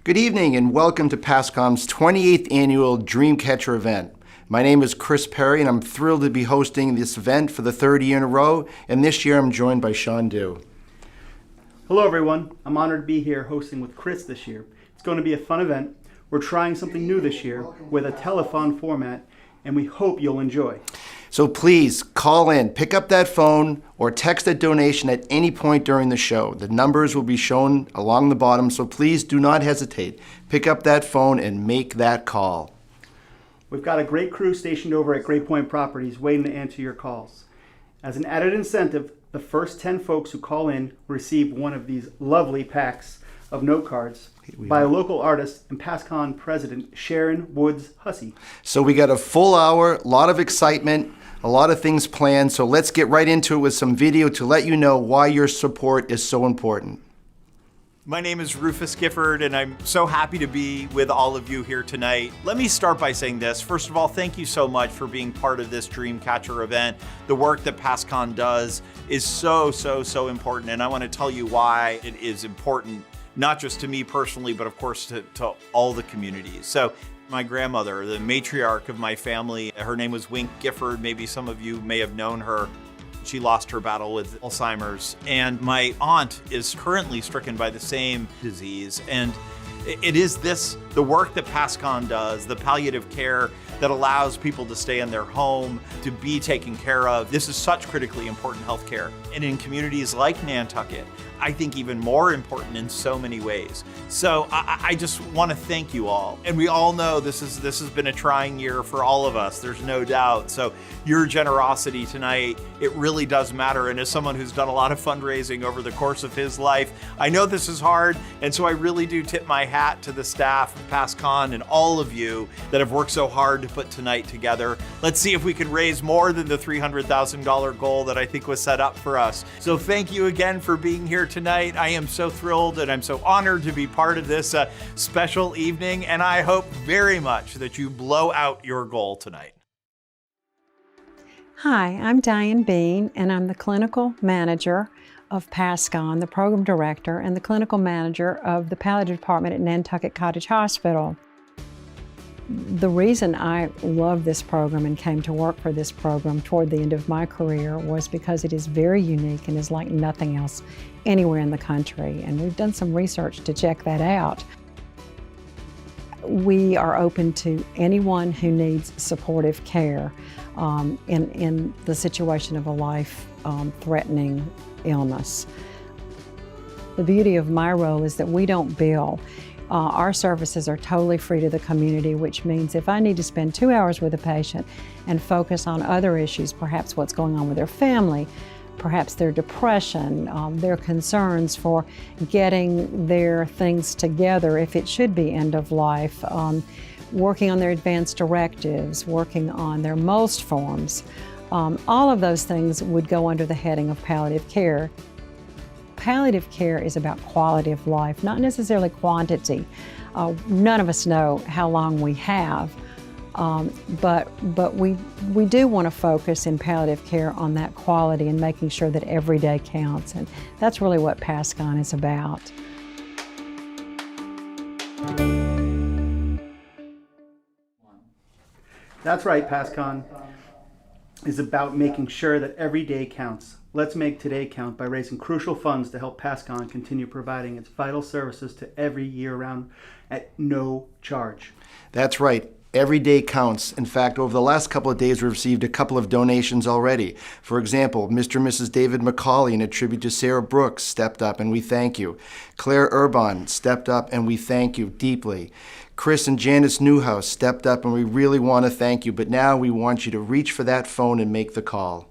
Good evening and welcome to Pascon's 28th Annual Dreamcatcher event. My name is Chris Perry and I'm thrilled to be hosting this event for the third year in a row, and this year I'm joined by Sean Dew. Hello everyone, I'm honored to be here hosting with Chris this year. It's going to be a fun event. We're trying something new this year with a telethon format, and we hope you'll enjoy. So please call in, pick up that phone, or text a donation at any point during the show. The numbers will be shown along the bottom, so please do not hesitate. Pick up that phone and make that call. We've got a great crew stationed over at Great Point Properties waiting to answer your calls. As an added incentive, the first 10 folks who call in receive one of these lovely packs of note cards by a local artist and Pascon president, Sharon Woods Hussey. So we got a full hour, a lot of excitement, a lot of things planned, so let's get right into it with some video to let you know why your support is so important. My name is Rufus Gifford, and I'm so happy to be with all of you here tonight. Let me start by saying this. First of all, thank you so much for being part of this Dreamcatcher event. The work that Pascon does is so important, and I want to tell you why it is important, not just to me personally, but of course to all the communities. So my grandmother, the matriarch of my family, her name was Wink Gifford. Maybe some of you may have known her. She lost her battle with Alzheimer's, and my aunt is currently stricken by the same disease. And it is the work that Pascon does, the palliative care that allows people to stay in their home, to be taken care of. This is such critically important healthcare. And in communities like Nantucket, I think even more important in so many ways. So I just want to thank you all. And we all know this has been a trying year for all of us, there's no doubt. So your generosity tonight, it really does matter. And as someone who's done a lot of fundraising over the course of his life, I know this is hard. And so I really do tip my hat to the staff of Pascon and all of you that have worked so hard to put tonight together. Let's see if we can raise more than the $300,000 goal that I think was set up for us. So thank you again for being here tonight. I am so thrilled and I'm so honored to be part of this special evening, and I hope very much that you blow out your goal tonight. Hi, I'm Diane Bean, and I'm the clinical manager of Pascon, the program director, and the clinical manager of the palliative department at Nantucket Cottage Hospital. The reason I love this program and came to work for this program toward the end of my career was because it is very unique and is like nothing else anywhere in the country. And we've done some research to check that out. We are open to anyone who needs supportive care in the situation of a life-threatening illness. The beauty of my role is that we don't bill. Our services are totally free to the community, which means if I need to spend 2 hours with a patient and focus on other issues, perhaps what's going on with their family, perhaps their depression, their concerns for getting their things together if it should be end of life, working on their advanced directives, working on their MOST forms, all of those things would go under the heading of palliative care. Palliative care is about quality of life, not necessarily quantity. None of us know how long we have, but we do want to focus in palliative care on that quality and making sure that every day counts, and that's really what Pascon is about. That's right, Pascon is about making sure that every day counts. Let's make today count by raising crucial funds to help Pascon continue providing its vital services to every year-round at no charge. That's right. Every day counts. In fact, over the last couple of days, we've received a couple of donations already. For example, Mr. and Mrs. David McCauley, in a tribute to Sarah Brooks, stepped up, and we thank you. Claire Urbon stepped up, and we thank you deeply. Chris and Janice Newhouse stepped up, and we really want to thank you. But now we want you to reach for that phone and make the call.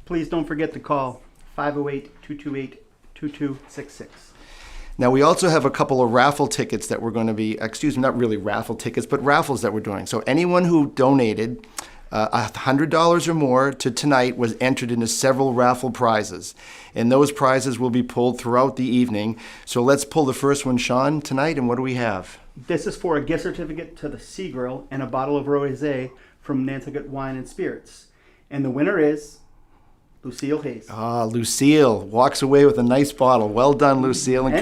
Please don't forget to call 508-228-2266. Now, we also have a couple of raffle tickets that we're going to be, not really raffle tickets, but raffles that we're doing. So anyone who donated $100 or more to tonight was entered into several raffle prizes. And those prizes will be pulled throughout the evening. So let's pull the first one, Sean, tonight. And what do we have? This is for a gift certificate to the Sea Grill and a bottle of rosé from Nantucket Wine and Spirits. And the winner is Lucille Hayes. Lucille walks away with a nice bottle. Well done, Lucille, and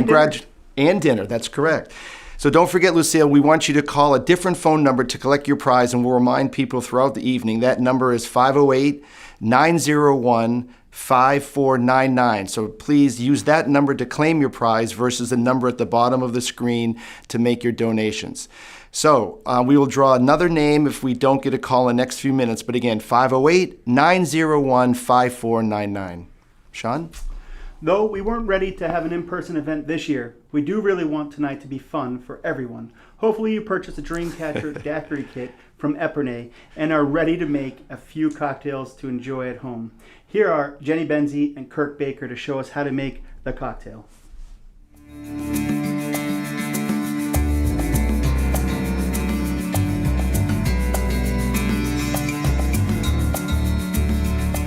And dinner, that's correct. So don't forget, Lucille, we want you to call a different phone number to collect your prize, and we'll remind people throughout the evening. That number is 508-901-5499. So please use that number to claim your prize versus the number at the bottom of the screen to make your donations. So we will draw another name if we don't get a call in the next few minutes. But again, 508-901-5499. Sean? Though we weren't ready to have an in-person event this year, we do really want tonight to be fun for everyone. Hopefully you purchased a Dreamcatcher Daiquiri kit from Epernay and are ready to make a few cocktails to enjoy at home. Here are Jenny Benzie and Kirk Baker to show us how to make the cocktail.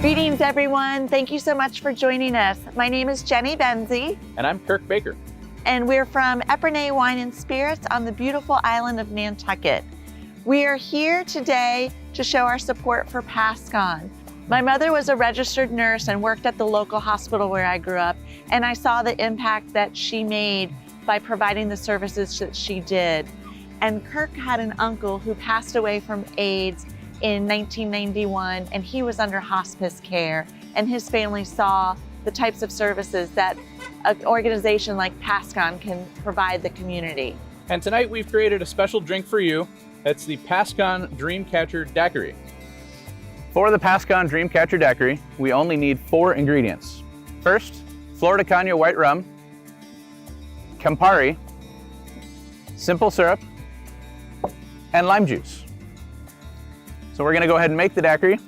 Greetings, everyone. Thank you so much for joining us. My name is Jenny Benzie. And I'm Kirk Baker. And we're from Epernay Wine and Spirits on the beautiful island of Nantucket. We are here today to show our support for Pascon. My mother was a registered nurse and worked at the local hospital where I grew up, and I saw the impact that she made by providing the services that she did. And Kirk had an uncle who passed away from AIDS in 1991, and he was under hospice care, and his family saw the types of services that an organization like Pascon can provide the community. And tonight we've created a special drink for you. It's the Pascon Dreamcatcher Daiquiri. For the Pascon Dreamcatcher Daiquiri, we only need 4 ingredients. First, Flor de Caña white rum, Campari, simple syrup, and lime juice. So we're gonna go ahead and make the daiquiri.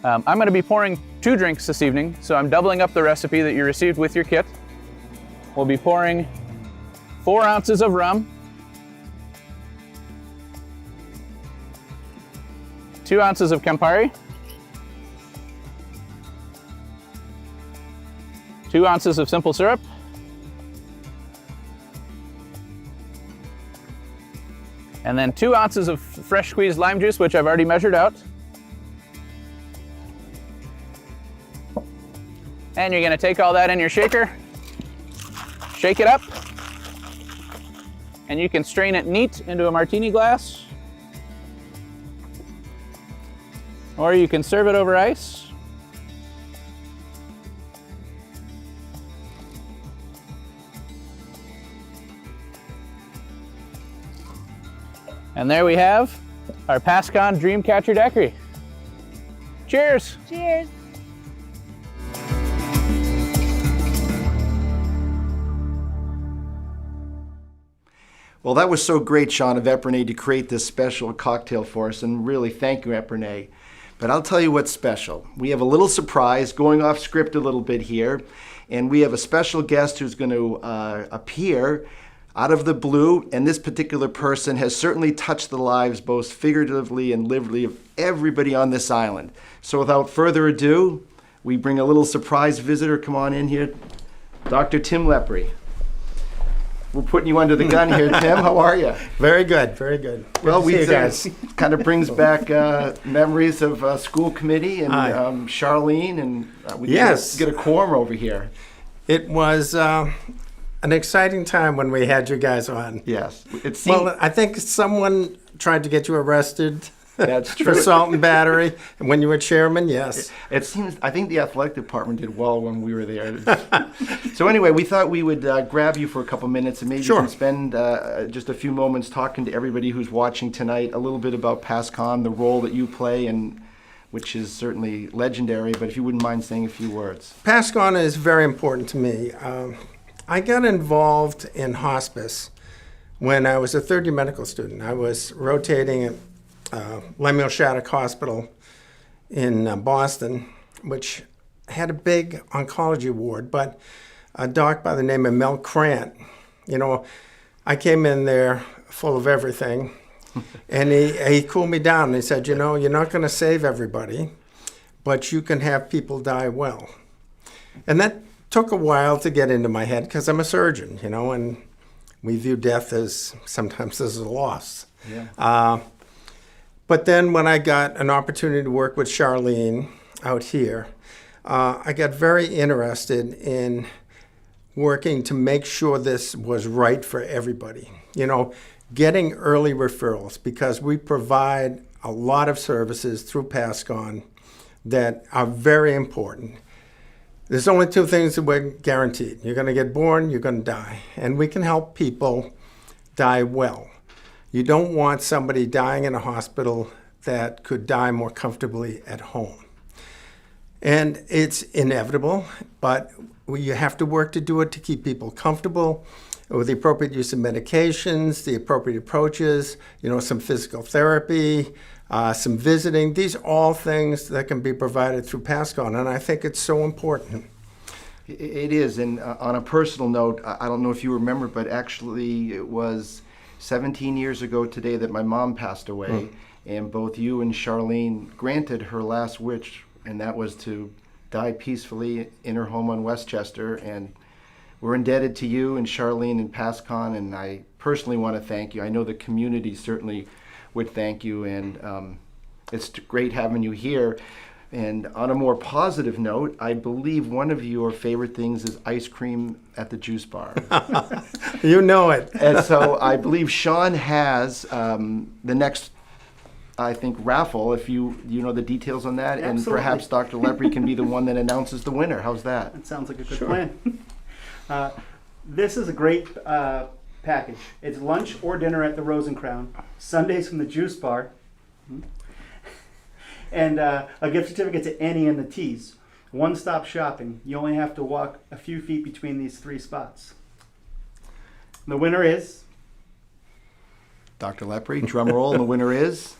I'm gonna be pouring 2 drinks this evening, so I'm doubling up the recipe that you received with your kit. We'll be pouring 4 ounces of rum, 2 ounces of Campari, 2 ounces of simple syrup, and then 2 ounces of fresh squeezed lime juice, which I've already measured out. And you're gonna take all that in your shaker, shake it up, and you can strain it neat into a martini glass, or you can serve it over ice. And there we have our Pascon Dreamcatcher Daiquiri. Cheers! Cheers. Well, that was so great, Sean, of Epernay, to create this special cocktail for us, and really thank you, Epernay. But I'll tell you what's special. We have a little surprise, going off script a little bit here, and we have a special guest who's going to appear out of the blue, and this particular person has certainly touched the lives, both figuratively and literally, of everybody on this island. So without further ado, we bring a little surprise visitor. Come on in here, Dr. Tim Lepre. We're putting you under the gun here, Tim. How are you? Very good, very good. Well, Good to see you guys. kind of brings back memories of school committee and Hi. Charlene, and we Yes. get a quorum over here. It was an exciting time when we had you guys on. Yes, it seemed, Well, I think someone tried to get you arrested that's for true. assault and battery when you were chairman, yes. It seems, I think the athletic department did well when we were there. So anyway, we thought we would grab you for a couple minutes and maybe Sure. you can spend just a few moments talking to everybody who's watching tonight a little bit about Pascon, the role that you play, and which is certainly legendary, but if you wouldn't mind saying a few words. Pascon is very important to me. I got involved in hospice when I was a third-year medical student. I was rotating at Lemuel Shattuck Hospital in Boston, which had a big oncology ward, but a doc by the name of Mel Krant, you know, I came in there full of everything, and he cooled me down, and he said, you know, you're not going to save everybody, but you can have people die well. And that took a while to get into my head, because I'm a surgeon, you know, and we view death as sometimes as a loss. Yeah. But then when I got an opportunity to work with Charlene out here, I got very interested in working to make sure this was right for everybody. You know, getting early referrals, because we provide a lot of services through Pascon that are very important. There's only two things that we're guaranteed. You're going to get born, you're going to die. And we can help people die well. You don't want somebody dying in a hospital that could die more comfortably at home. And it's inevitable, but you have to work to do it to keep people comfortable with the appropriate use of medications, the appropriate approaches, you know, some physical therapy, some visiting. These are all things that can be provided through Pascon, and I think it's so important. It is, and on a personal note, I don't know if you remember, but actually it was 17 years ago today that my mom passed away, and both you and Charlene granted her last wish, and that was to die peacefully in her home on Westchester. And we're indebted to you and Charlene and Pascon, and I personally want to thank you. I know the community certainly would thank you, and it's great having you here. And on a more positive note, I believe one of your favorite things is ice cream at the juice bar. You know it. And so I believe Sean has the next, I think, raffle, if you know the details on that. Absolutely. And perhaps Dr. Lepre can be the one that announces the winner. How's that? That sounds like a good plan. This is a great package. It's lunch or dinner at the Rose and Crown, Sundays from the Juice Bar, and a gift certificate to Annie and the Teas. One-stop shopping. You only have to walk a few feet between these three spots. The winner is... Dr. Lepre, drum roll, and the winner is...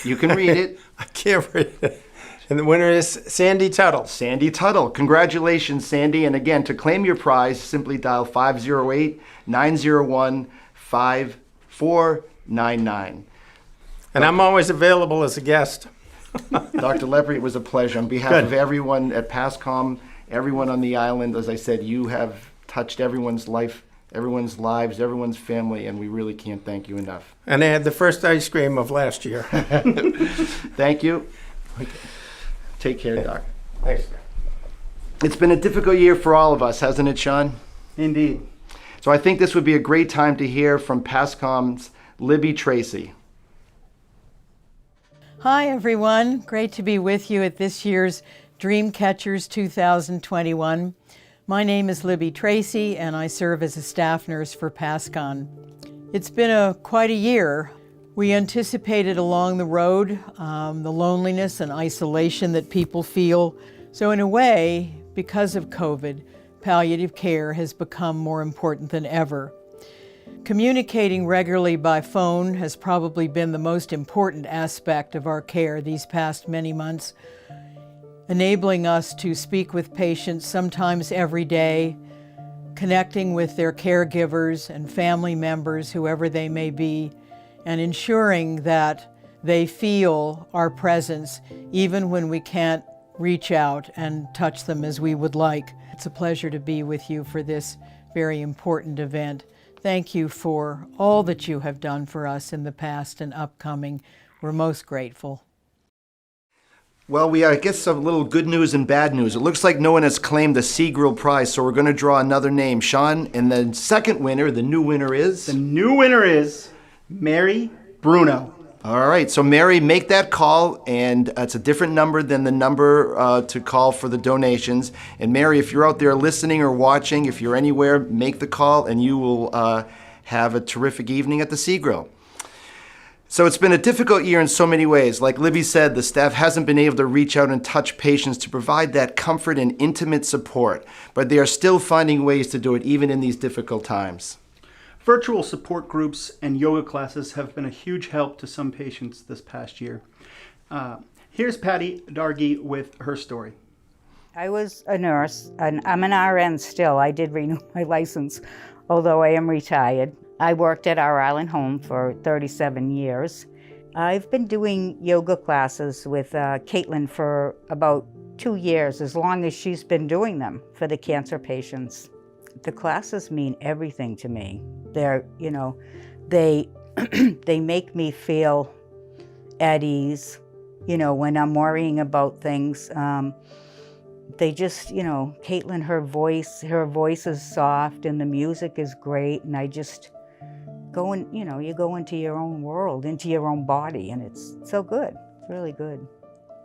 You can read it. I can't read it. And the winner is Sandy Tuttle. Sandy Tuttle. Congratulations, Sandy. And again, to claim your prize, simply dial 508-901-5499. And I'm always available as a guest. Dr. Lepre, it was a pleasure. On behalf of everyone at Pascom, everyone on the island, as I said, you have touched everyone's life, everyone's lives, everyone's family, and we really can't thank you enough. And I had the first ice cream of last year. Thank you. Take care, Doc. Thanks. It's been a difficult year for all of us, hasn't it, Sean? Indeed. So I think this would be a great time to hear from Pascom's Libby Tracy. Hi, everyone. Great to be with you at this year's Dreamcatchers 2021. My name is Libby Tracy, and I serve as a staff nurse for Pascon. It's been quite a year. We anticipated along the road the loneliness and isolation that people feel. So in a way, because of COVID, palliative care has become more important than ever. Communicating regularly by phone has probably been the most important aspect of our care these past many months, enabling us to speak with patients sometimes every day, connecting with their caregivers and family members, whoever they may be, and ensuring that they feel our presence even when we can't reach out and touch them as we would like. It's a pleasure to be with you for this very important event. Thank you for all that you have done for us in the past and upcoming. We're most grateful. Well, we I guess some little good news and bad news. It looks like no one has claimed the Seagrill Prize, so we're going to draw another name, Sean. And the second winner, the new winner is? The new winner is Mary Bruno. All right, so Mary, make that call, and it's a different number than the number to call for the donations. And Mary, if you're out there listening or watching, if you're anywhere, make the call, and you will have a terrific evening at the Seagrill. So it's been a difficult year in so many ways. Like Libby said, the staff hasn't been able to reach out and touch patients to provide that comfort and intimate support, but they are still finding ways to do it even in these difficult times. Virtual support groups and yoga classes have been a huge help to some patients this past year. Here's Patty Dargy with her story. I was a nurse, and I'm an RN still. I did renew my license, although I am retired. I worked at our island home for 37 years. I've been doing yoga classes with Caitlin for about 2 years, as long as she's been doing them for the cancer patients. The classes mean everything to me. They're, they make me feel at ease, when I'm worrying about things. they just, you know, Caitlin, her voice is soft and the music is great, and I just go in, you know, you go into your own world, into your own body, and it's so good. It's really good.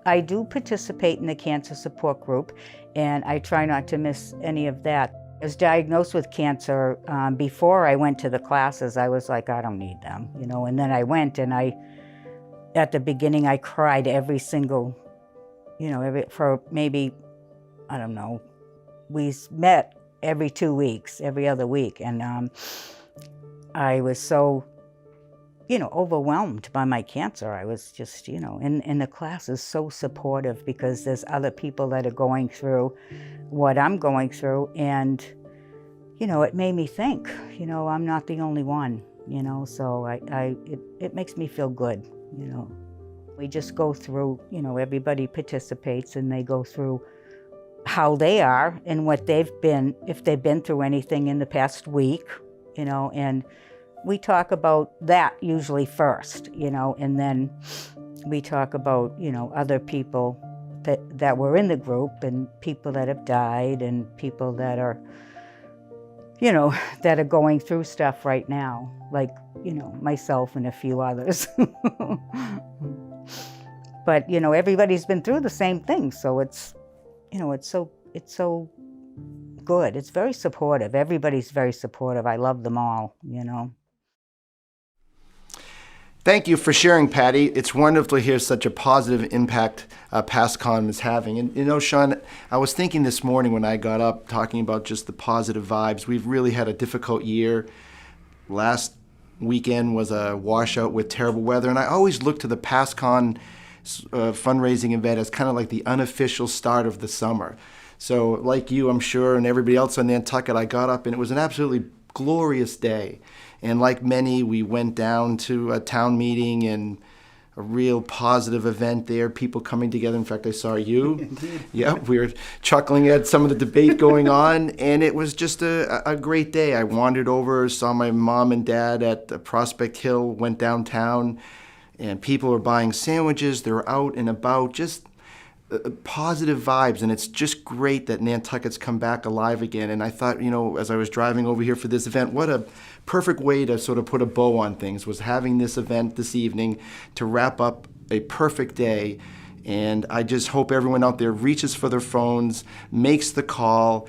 I do participate in the cancer support group, and I try not to miss any of that. I was diagnosed with cancer. Before I went to the classes, I was like, I don't need them, you know, and then I went, and at the beginning, I cried every single, you know, for maybe, I don't know, we met every 2 weeks, every other week, and I was so, you know, overwhelmed by my cancer. I was just, you know, and the class is so supportive because there's other people that are going through what I'm going through, and, you know, it made me think, you know, I'm not the only one, you know, so it makes me feel good, you know. We just go through, you know, everybody participates and they go through how they are and what they've been, if they've been through anything in the past week, you know, and we talk about that usually first, you know, and then we talk about, you know, other people that were in the group and people that have died and people that are, you know, that are going through stuff right now, like, you know, myself and a few others. But, you know, everybody's been through the same thing, so it's, you know, it's so good. It's very supportive. Everybody's very supportive. I love them all, you know. Thank you for sharing, Patty. It's wonderful to hear such a positive impact Pascon is having. And, you know, Sean, I was thinking this morning when I got up talking about just the positive vibes. We've really had a difficult year. Last weekend was a washout with terrible weather, and I always look to the Pascon fundraising event as kind of like the unofficial start of the summer. So like you, I'm sure, and everybody else on Nantucket, I got up and it was an absolutely glorious day. And like many, we went down to a town meeting and a real positive event there, people coming together. In fact, I saw you. Indeed. Yep, we were chuckling at some of the debate going on, and it was just a great day. I wandered over, saw my mom and dad at Prospect Hill, went downtown, and people were buying sandwiches. They were out and about, just positive vibes, and it's just great that Nantucket's come back alive again. And I thought, you know, as I was driving over here for this event, what a perfect way to sort of put a bow on things was having this event this evening to wrap up a perfect day. And I just hope everyone out there reaches for their phones, makes the call.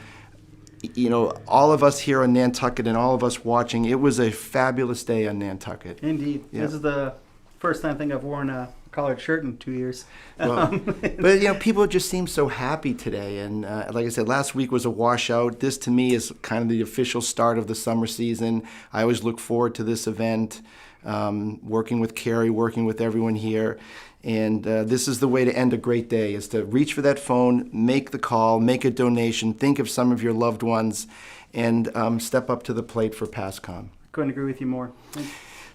You know, all of us here on Nantucket and all of us watching, it was a fabulous day on Nantucket. Indeed. Yep. This is the first time I think I've worn a collared shirt in 2 years. Well, but, you know, people just seem so happy today. And like I said, last week was a washout. This, to me, is kind of the official start of the summer season. I always look forward to this event, working with Carrie, working with everyone here. And this is the way to end a great day, is to reach for that phone, make the call, make a donation, think of some of your loved ones, and step up to the plate for Pascon. Couldn't agree with you more.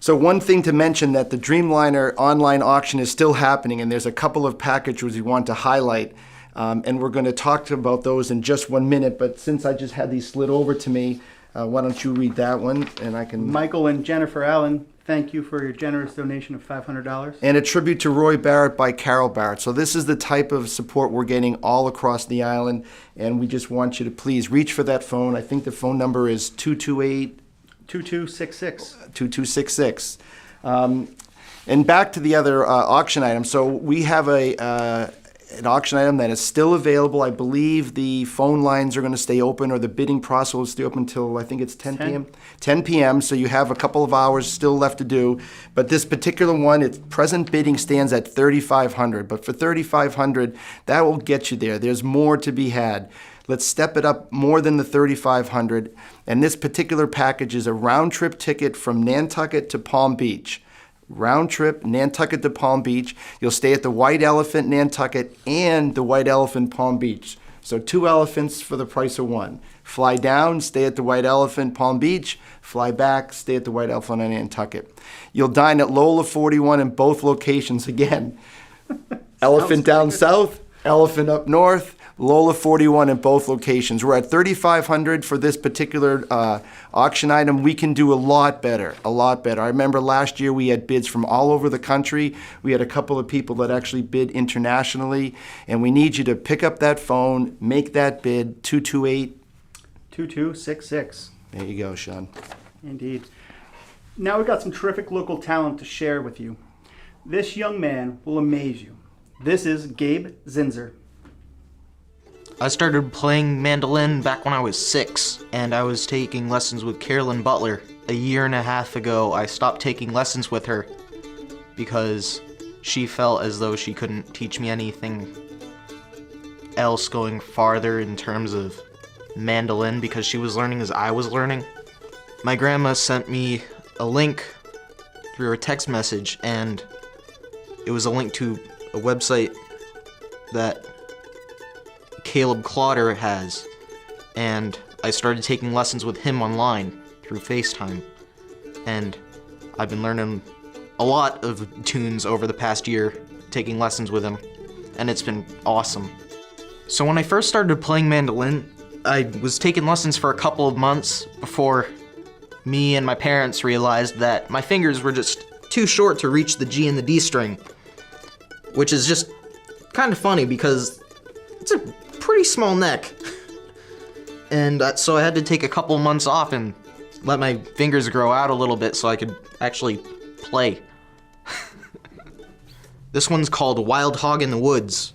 So one thing to mention, that the Dreamliner online auction is still happening, and there's a couple of packages we want to highlight, and we're going to talk about those in just 1 minute. But since I just had these slid over to me, why don't you read that one, and I can... Michael and Jennifer Allen, thank you for your generous donation of $500. And a tribute to Roy Barrett by Carol Barrett. So this is the type of support we're getting all across the island, and we just want you to please reach for that phone. I think the phone number is 228... 2266. 2266. And back to the other auction item. So we have an auction item that is still available. I believe the phone lines are going to stay open, or the bidding process will stay open until, I think it's 10 p.m. 10 p.m. So you have a couple of hours still left to do. But this particular one, its present bidding stands at $3,500. But for $3,500, that will get you there. There's more to be had. Let's step it up more than the $3,500. And this particular package is a round-trip ticket from Nantucket to Palm Beach. Round trip, Nantucket to Palm Beach. You'll stay at the White Elephant Nantucket and the White Elephant Palm Beach. So 2 elephants for the price of 1. Fly down, stay at the White Elephant Palm Beach. Fly back, stay at the White Elephant in Nantucket. You'll dine at Lola 41 in both locations again. Elephant down south, elephant up north. Lola 41 in both locations. We're at $3,500 for this particular auction item. We can do a lot better, a lot better. I remember last year we had bids from all over the country. We had a couple of people that actually bid internationally, and we need you to pick up that phone, make that bid, 228-2266. There you go, Sean. Indeed. Now we've got some terrific local talent to share with you. This young man will amaze you. This is Gabe Zinzer. I started playing mandolin back when I was 6, and I was taking lessons with Carolyn Butler. A year and a half ago, I stopped taking lessons with her because she felt as though she couldn't teach me anything else going farther in terms of mandolin because she was learning as I was learning. My grandma sent me a link through her text message, and it was a link to a website that Caleb Clotter has, and I started taking lessons with him online through FaceTime, and I've been learning a lot of tunes over the past year taking lessons with him, and it's been awesome. So when I first started playing mandolin, I was taking lessons for a couple of months before me and my parents realized that my fingers were just too short to reach the G and the D string, which is just kind of funny because it's a pretty small neck. And so I had to take a couple months off and let my fingers grow out a little bit so I could actually play. This one's called Wild Hog in the Woods.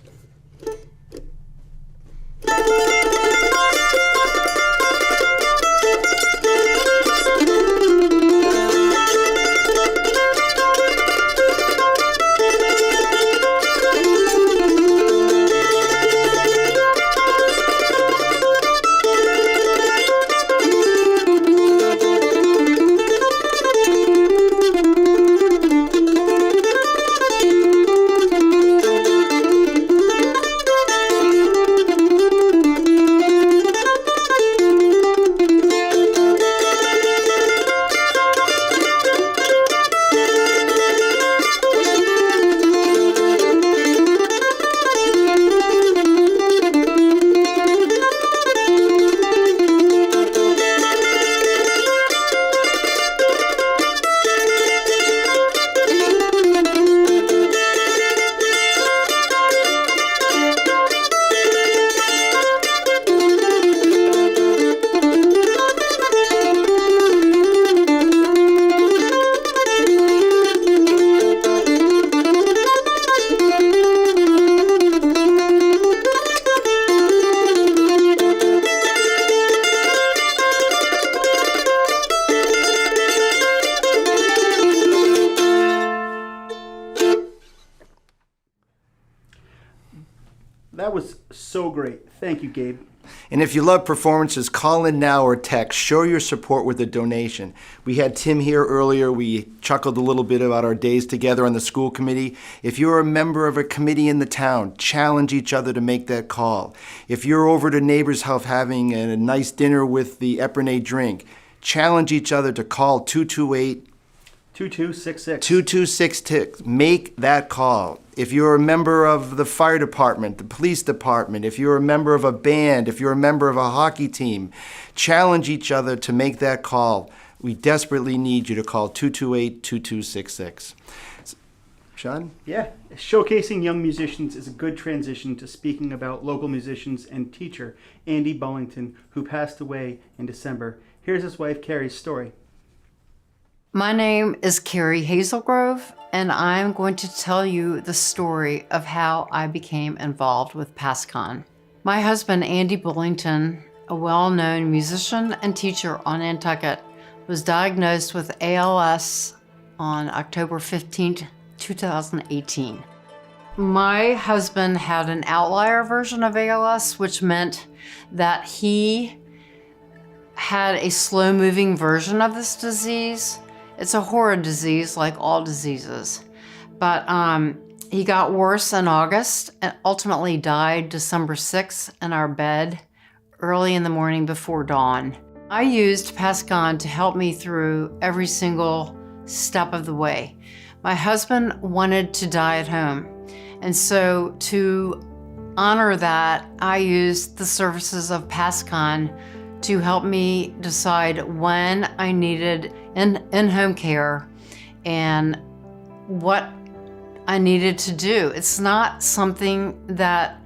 That was so great. Thank you, Gabe. And if you love performances, call in now or text. Show your support with a donation. We had Tim here earlier. We chuckled a little bit about our days together on the school committee. If you're a member of a committee in the town, challenge each other to make that call. If you're over to neighbor's house having a nice dinner with the Epernay drink, challenge each other to call 228 2266. 2266. Make that call. If you're a member of the fire department, the police department, if you're a member of a band, if you're a member of a hockey team, challenge each other to make that call. We desperately need you to call 228-2266. Sean? Yeah, showcasing young musicians is a good transition to speaking about local musicians and teacher Andy Bullington, who passed away in December. Here's his wife Carrie's story. My name is Carrie Hazelgrove, and I'm going to tell you the story of how I became involved with Pascon. My husband, Andy Bullington, a well-known musician and teacher on Nantucket, was diagnosed with ALS on October 15, 2018. My husband had an outlier version of ALS, which meant that he had a slow-moving version of this disease. It's a horrid disease, like all diseases. But he got worse in August and ultimately died December 6th in our bed early in the morning before dawn. I used Pascon to help me through every single step of the way. My husband wanted to die at home. And so to honor that, I used the services of Pascon to help me decide when I needed in-home care and what I needed to do. It's not something that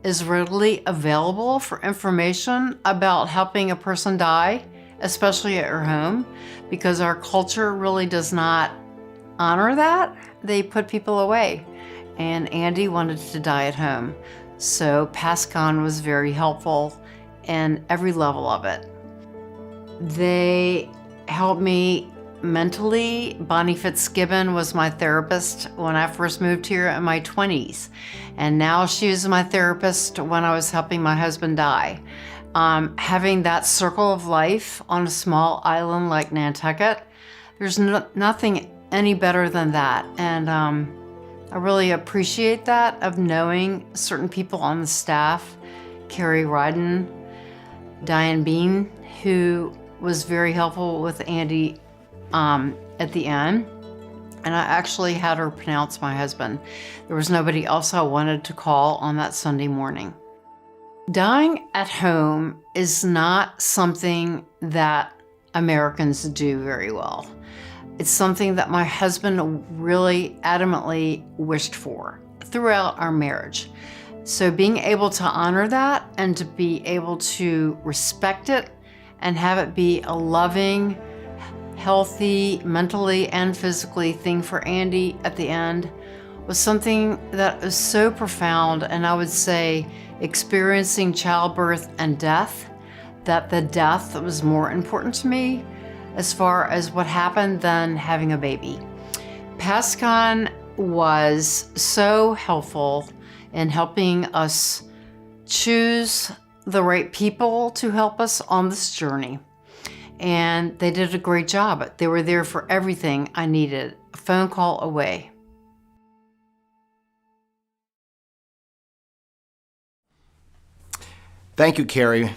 is readily available for information about helping a person die, especially at your home, because our culture really does not honor that. They put people away, and Andy wanted to die at home. So Pascon was very helpful in every level of it. They helped me mentally. Bonnie Fitzgibbon was my therapist when I first moved here in my 20s. And now she is my therapist when I was helping my husband die. Having that circle of life on a small island like Nantucket, there's nothing any better than that. And I really appreciate that, of knowing certain people on the staff, Carrie Ryden, Diane Bean, who was very helpful with Andy at the end. And I actually had her pronounce my husband. There was nobody else I wanted to call on that Sunday morning. Dying at home is not something that Americans do very well. It's something that my husband really adamantly wished for throughout our marriage. So being able to honor that and to be able to respect it and have it be a loving, healthy, mentally and physically thing for Andy at the end was something that was so profound. And I would say experiencing childbirth and death, that the death was more important to me as far as what happened than having a baby. Pascon was so helpful in helping us choose the right people to help us on this journey. And they did a great job. They were there for everything I needed, a phone call away. Thank you, Carrie.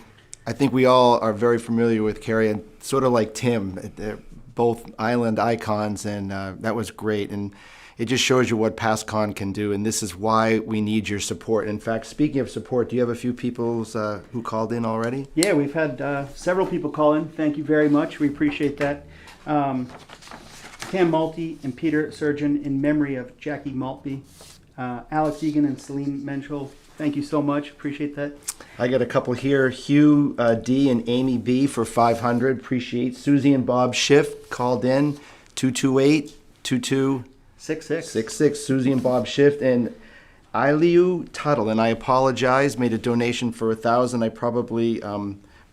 I think we all are very familiar with Carrie, and sort of like Tim, they're both island icons, and that was great. And it just shows you what Pascon can do, and this is why we need your support. In fact, speaking of support, do you have a few people who called in already? Yeah, we've had several people call in. Thank you very much. We appreciate that. Cam Malty and Peter Surgeon in memory of Jackie Maltby. Alex Egan and Celine Menschel, thank you so much. Appreciate that. I got a couple here. Hugh D and Amy B for 500. Appreciate. Susie and Bob Schiff called in. 228-2266. Susie and Bob Schiff. And Iliu Tuttle, and I apologize, made a donation for 1,000. I probably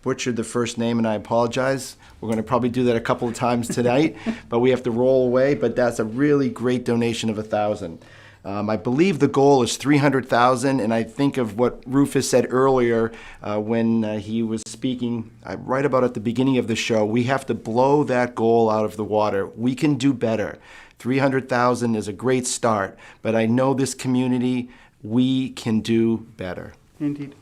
butchered the first name, and I apologize. We're going to probably do that a couple of times tonight, but we have to roll away. But that's a really great donation of 1,000. I believe the goal is 300,000, and I think of what Rufus said earlier when he was speaking right about at the beginning of the show. We have to blow that goal out of the water. We can do better. 300,000 is a great start, but I know this community, we can do better. Indeed.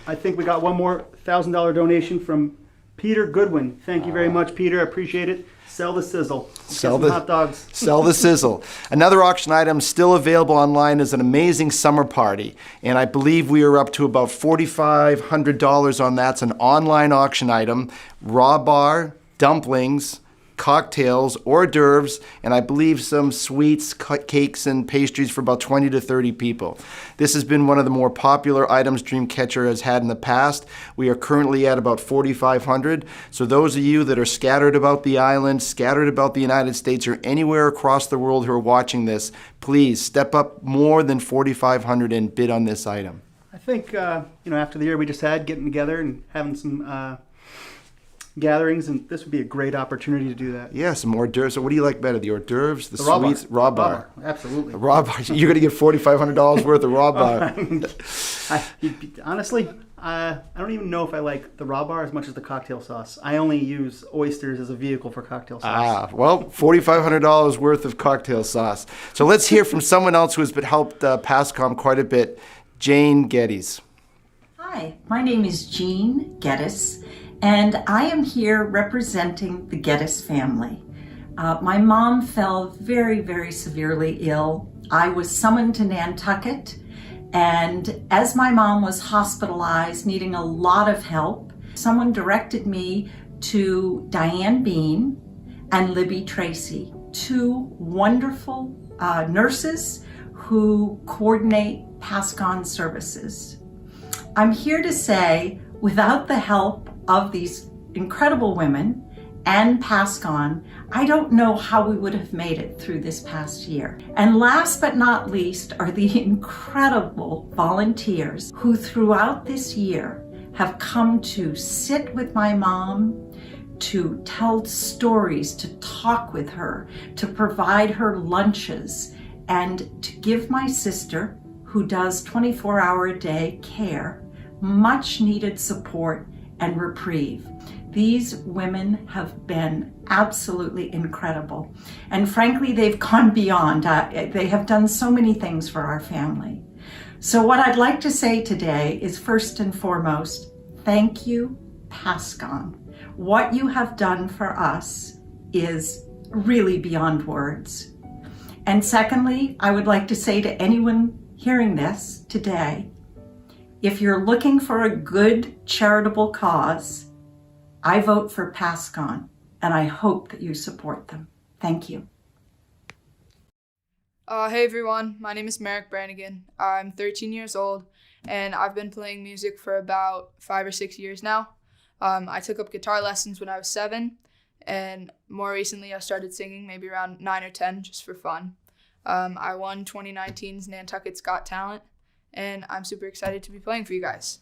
I think we got one more $1,000 donation from Peter Goodwin. Thank you very much, Peter. I appreciate it. Sell the sizzle. Sell the hot dogs. Sell the sizzle. Another auction item still available online is an amazing summer party, and I believe we are up to about $4,500 on that. It's an online auction item. Raw bar, dumplings, cocktails, hors d'oeuvres, and I believe some sweets, cakes, and pastries for about 20 to 30 people. This has been one of the more popular items Dreamcatcher has had in the past. We are currently at about 4,500. So those of you that are scattered about the island, scattered about the United States, or anywhere across the world who are watching this, please step up more than 4,500 and bid on this item. I think, after the year we just had, getting together and having some gatherings, and this would be a great opportunity to do that. Yeah, some hors d'oeuvres. So what do you like better, the hors d'oeuvres, the raw sweets? Raw bar. Absolutely. The raw bar. You're going to get $4,500 worth of raw bar. Honestly, I don't even know if I like the raw bar as much as the cocktail sauce. I only use oysters as a vehicle for cocktail sauce. Well, $4,500 worth of cocktail sauce. So let's hear from someone else who has helped Pascon quite a bit, Jane Geddes. Hi, my name is Jean Geddes, and I am here representing the Geddes family. My mom fell very, very severely ill. I was summoned to Nantucket, And as my mom was hospitalized, needing a lot of help, someone directed me to Diane Bean and Libby Tracy, two wonderful nurses who coordinate Pascon services. I'm here to say, without the help of these incredible women and Pascon, I don't know how we would have made it through this past year. And last but not least are the incredible volunteers who throughout this year have come to sit with my mom, to tell stories, to talk with her, to provide her lunches, and to give my sister, who does 24-hour-a-day care, much needed support and reprieve. These women have been absolutely incredible. And frankly, they've gone beyond. They have done so many things for our family. So what I'd like to say today is, first and foremost, thank you, Pascon. What you have done for us is really beyond words. And secondly, I would like to say to anyone hearing this today, if you're looking for a good charitable cause, I vote for Pascon, and I hope that you support them. Thank you. Hey everyone, my name is Merrick Branigan. I'm 13 years old, and I've been playing music for about 5 or 6 years now. I took up guitar lessons when I was 7, and more recently I started singing maybe around 9 or 10 just for fun. I won 2019's Nantucket's Got Talent, and I'm super excited to be playing for you guys.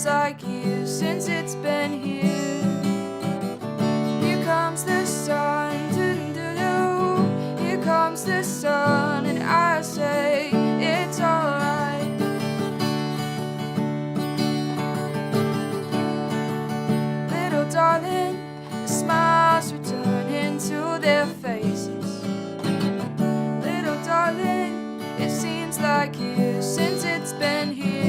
Like years since it's been here. Here comes the sun, doo-doo-doo. Here comes the sun, and I say it's alright. Little darling, the smiles returning to their faces. Little darling, it seems like years since it's been here.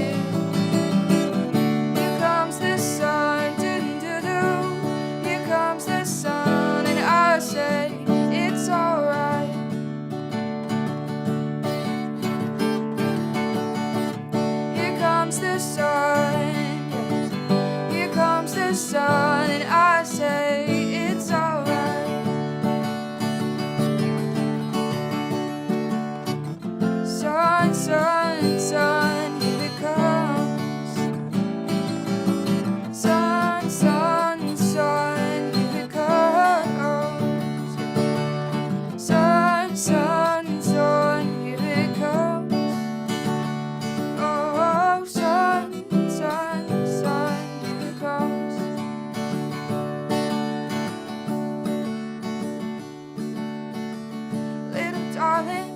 The sun, doo-doo-doo. Here comes the sun, and I say it's alright. Here comes the sun, yes. Here comes the sun, and I say it's alright. Sun, sun, sun, here it comes. Sun, sun, sun, here it comes. Sun, sun, sun, here it comes. Oh, sun, sun, sun, here it comes. Little darling,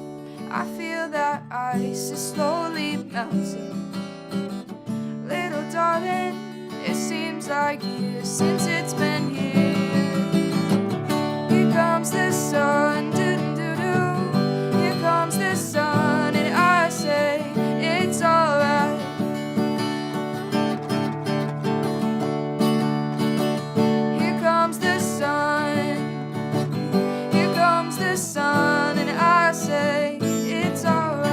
I feel that ice is slowly melting. Little darling, it seems like years since it's been here. Here comes the sun, doo-doo-doo. Here comes the sun, and I say it's alright. Here comes the sun. Here comes the sun, and I say it's alright.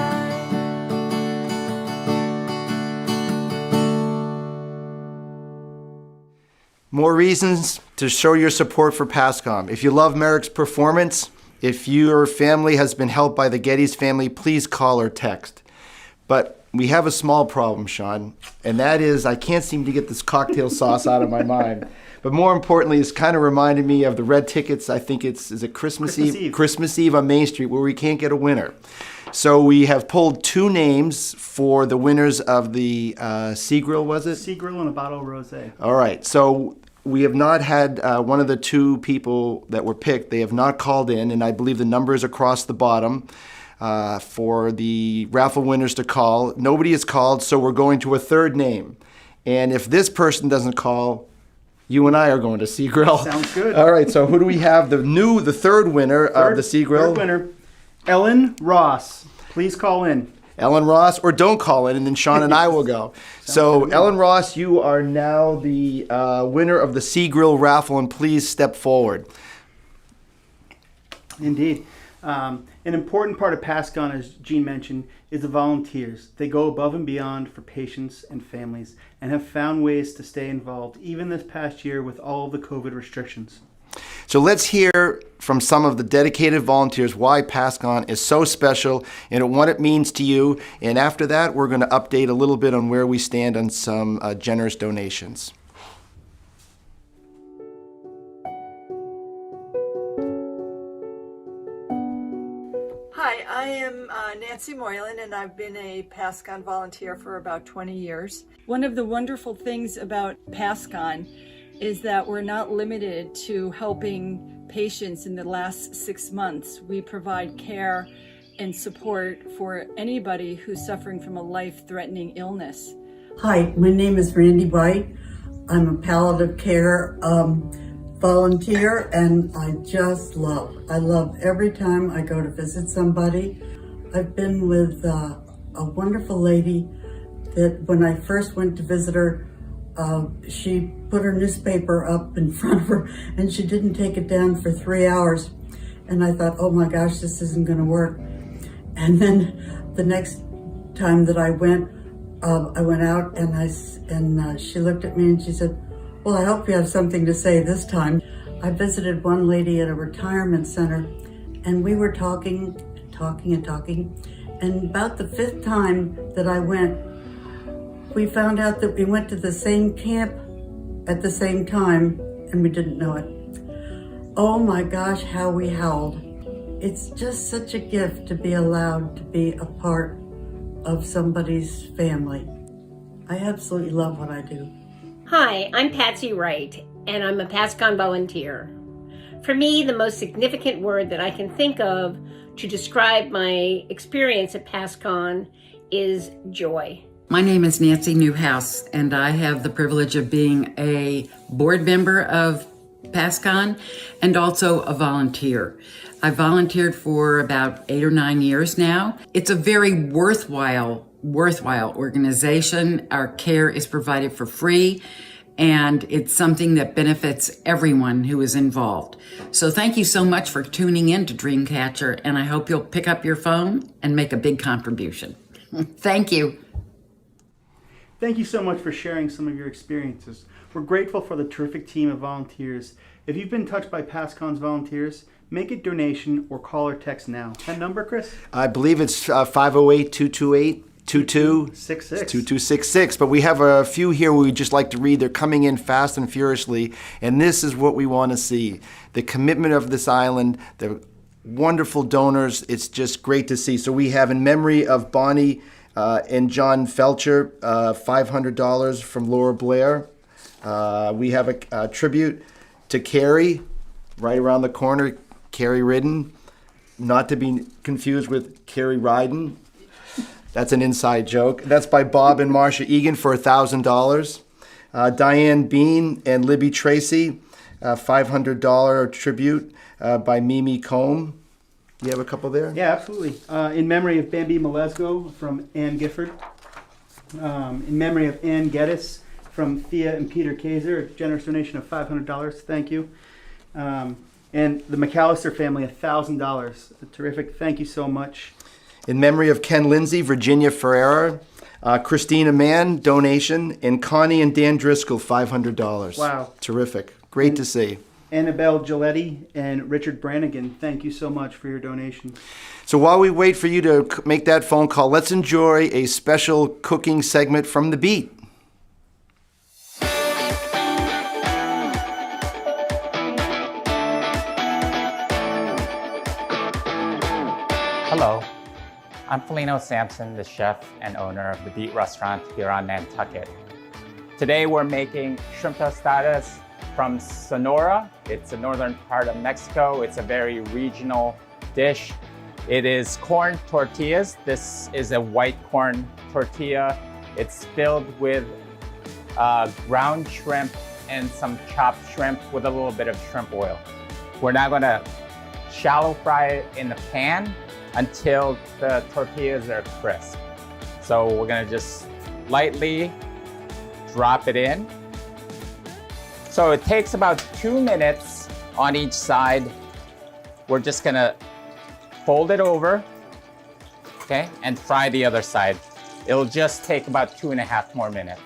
More reasons to show your support for Pascon. If you love Merrick's performance, if your family has been helped by the Geddes family, please call or text. But we have a small problem, Sean, and that is I can't seem to get this cocktail sauce out of my mind. But more importantly, it's kind of reminded me of the red tickets. I think is it Christmas Eve? Christmas Eve on Main Street, where we can't get a winner. So we have pulled 2 names for the winners of the Sea Grill, was it? Sea Grill and a bottle of rosé. All right. So we have not had one of the two people that were picked. They have not called in, and I believe the number is across the bottom for the raffle winners to call. Nobody has called, so we're going to a third name. And if this person doesn't call, you and I are going to Sea Grill. Sounds good. All right, so who do we have? The third winner of the Sea Grill? Third winner, Ellen Ross. Please call in. Ellen Ross, or don't call in, and then Sean and I will go. So, Ellen Ross, you are now the winner of the Sea Grill raffle, and please step forward. Indeed. An important part of Pascon, as Jean mentioned, is the volunteers. They go above and beyond for patients and families and have found ways to stay involved, even this past year with all of the COVID restrictions. So let's hear from some of the dedicated volunteers why Pascon is so special and what it means to you. And after that, we're going to update a little bit on where we stand on some generous donations. Hi, I am Nancy Moylan, and I've been a Pascon volunteer for about 20 years. One of the wonderful things about Pascon is that we're not limited to helping patients in the last 6 months. We provide care and support for anybody who's suffering from a life-threatening illness. Hi, my name is Randy White. I'm a palliative care volunteer, and I love every time I go to visit somebody. I've been with a wonderful lady that when I first went to visit her, she put her newspaper up in front of her and she didn't take it down for 3 hours. And I thought, oh my gosh, this isn't going to work. And then the next time that I went out and she looked at me and she said, well, I hope you have something to say this time. I visited one lady at a retirement center and we were talking. And about the 5th time that I went, we found out that we went to the same camp at the same time, and we didn't know it. Oh my gosh, how we howled. It's just such a gift to be allowed to be a part of somebody's family. I absolutely love what I do. Hi, I'm Patsy Wright, and I'm a Pascon volunteer. For me, the most significant word that I can think of to describe my experience at Pascon is joy. My name is Nancy Newhouse, and I have the privilege of being a board member of Pascon and also a volunteer. I volunteered for about 8 or 9 years now. It's a very worthwhile organization. Our care is provided for free, and it's something that benefits everyone who is involved. So thank you so much for tuning in to Dreamcatcher, and I hope you'll pick up your phone and make a big contribution. Thank you. Thank you so much for sharing some of your experiences. We're grateful for the terrific team of volunteers. If you've been touched by Pascon's volunteers, make a donation or call or text now. That number, Chris? I believe it's 508-228-2266. But we have a few here we'd just like to read. They're coming in fast and furiously, and this is what we want to see. The commitment of this island, the wonderful donors. It's just great to see. So we have, in memory of Bonnie and John Felcher, $500 from Laura Blair. We have a tribute to Carrie, right around the corner, Carrie Ridden, not to be confused with Carrie Ryden. That's an inside joke. That's by Bob and Marcia Egan for $1,000. Diane Bean and Libby Tracy, $500 tribute by Mimi Combe. You have a couple there? Yeah, absolutely. In memory of Bambi Melesgo from Ann Gifford. In memory of Ann Geddes from Thea and Peter Kaiser, a generous donation of $500. Thank you. And the McAllister family, $1,000. Terrific. Thank you so much. In memory of Ken Lindsay, Virginia Ferreira, Christina Mann, donation, and Connie and Dan Driscoll, $500. Wow. Terrific. Great to see. Annabelle Giletti and Richard Branigan, thank you so much for your donation. So while we wait for you to make that phone call, let's enjoy a special cooking segment from The Beat. Hello, I'm Felino Sampson, the chef and owner of the Beat restaurant here on Nantucket. Today we're making shrimp tostadas from Sonora. It's a northern part of Mexico. It's a very regional dish. It is corn tortillas. This is a white corn tortilla. It's filled with ground shrimp and some chopped shrimp with a little bit of shrimp oil. We're now gonna shallow fry it in the pan until the tortillas are crisp. So we're gonna just lightly drop it in. So it takes about 2 minutes on each side. We're just gonna fold it over, okay, and fry the other side. It'll just take about 2.5 more minutes.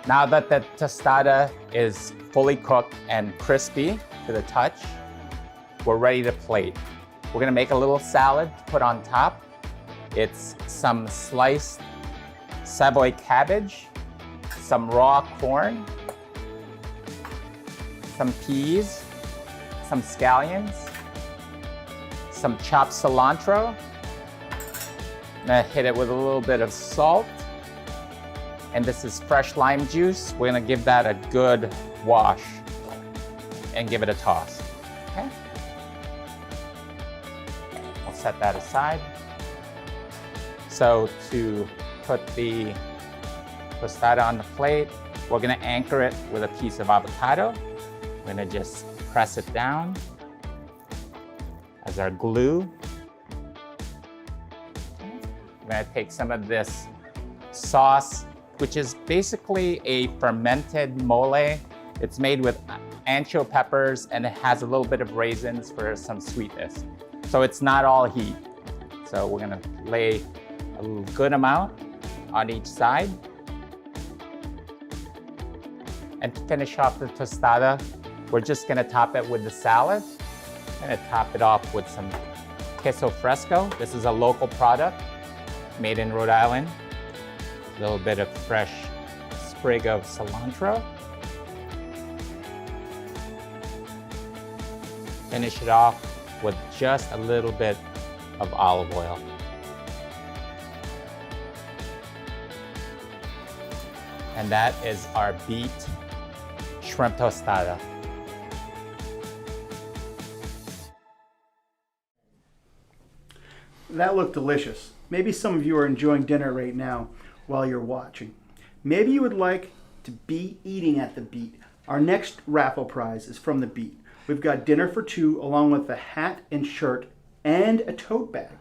Now that the tostada is fully cooked and crispy to the touch, we're ready to plate. We're gonna make a little salad to put on top. It's some sliced Savoy cabbage, some raw corn, some peas, some scallions, some chopped cilantro. I'm gonna hit it with a little bit of salt. And this is fresh lime juice. We're gonna give that a good wash and give it a toss, okay? I'll set that aside. So to put the tostada on the plate, we're gonna anchor it with a piece of avocado. We're gonna just press it down as our glue. We're gonna take some of this sauce, which is basically a fermented mole. It's made with ancho peppers and it has a little bit of raisins for some sweetness. So it's not all heat. So we're gonna lay a good amount on each side. And to finish off the tostada, we're just gonna top it with the salad. I'm gonna top it off with some queso fresco. This is a local product made in Rhode Island. A little bit of fresh sprig of cilantro. Finish it off with just a little bit of olive oil. And that is our beet shrimp tostada. That looked delicious. Maybe some of you are enjoying dinner right now while you're watching. Maybe you would like to be eating at the Beat. Our next raffle prize is from the Beat. We've got dinner for two along with a hat and shirt and a tote bag.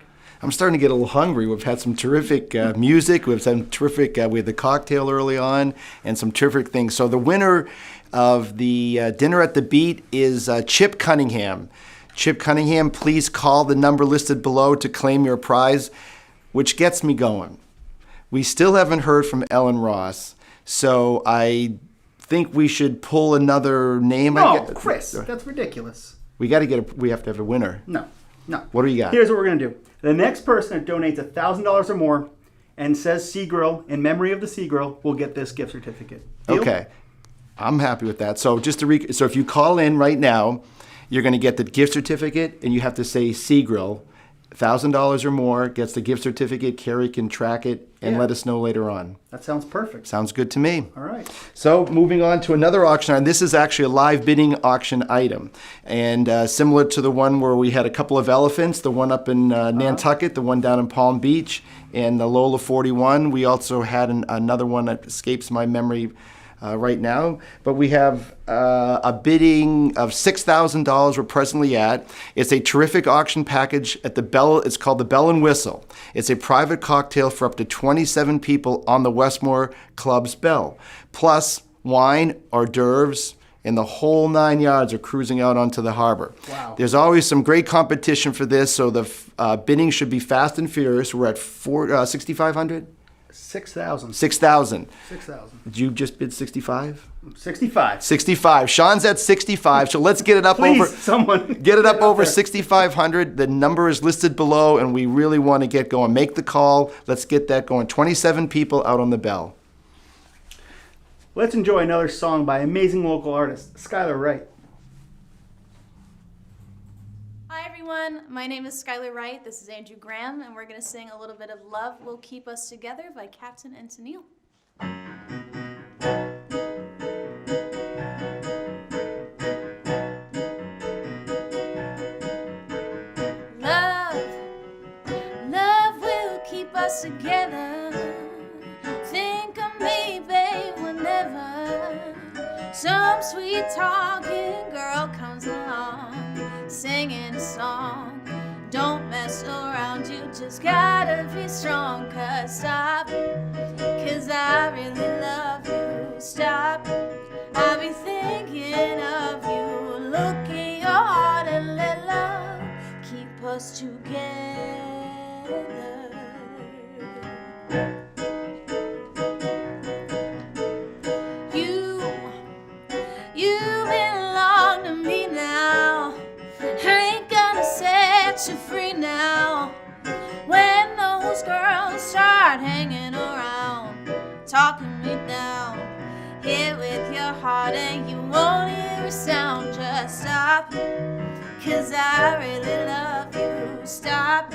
I'm starting to get a little hungry. We've had some terrific music. We've had some terrific, we had the cocktail early on and some terrific things. So the winner of the dinner at the Beat is Chip Cunningham. Chip Cunningham, please call the number listed below to claim your prize, which gets me going. We still haven't heard from Ellen Ross, so I think we should pull another name. No, Chris, that's ridiculous. We have to have a winner. No. What do you got? Here's what we're gonna do. The next person that donates $1,000 or more and says Sea Grill in memory of the Sea Grill will get this gift certificate. Deal? Okay, I'm happy with that. So just to so if you call in right now, you're going to get the gift certificate, and you have to say Sea Grill. $1,000 or more gets the gift certificate. Carrie can track it and let us know later on. That sounds perfect. Sounds good to me. All right. So moving on to another auction item. This is actually a live bidding auction item. And similar to the one where we had a couple of elephants, the one up in Nantucket, the one down in Palm Beach, and the Lola 41. We also had another one that escapes my memory right now, but we have a bidding of $6,000 we're presently at. It's a terrific auction package at the Bell. It's called the Bell and Whistle. It's a private cocktail for up to 27 people on the Westmore Club's Bell, plus wine, hors d'oeuvres, and the whole 9 yards are cruising out onto the harbor. Wow. There's always some great competition for this, so the bidding should be fast and furious. We're at $6,500. 6,000. 6,000. 6,000. Did you just bid 65? 65. 65. Sean's at 65. So let's get it up Please, over. someone get it up over there. 6,500. The number is listed below, and we really want to get going. Make the call. Let's get that going. 27 people out on the Bell. Let's enjoy another song by amazing local artist Skylar Wright. Hi everyone, my name is Skylar Wright, this is Andrew Graham, and we're going to sing a little bit of Love Will Keep Us Together by Captain and Tennille. keep us together. Think of me, babe, whenever some sweet talking girl comes along, singing a song. Don't mess around, you just gotta be strong. Cause stop, cause I really love you. Stop, I'll be thinking of you. Look in your heart and let love keep us together. You belong to me now. I ain't gonna set you free now. When those girls start hanging around, talking me down, hit with your heart and you won't hear a sound. Just stop, cause I really love you. Stop,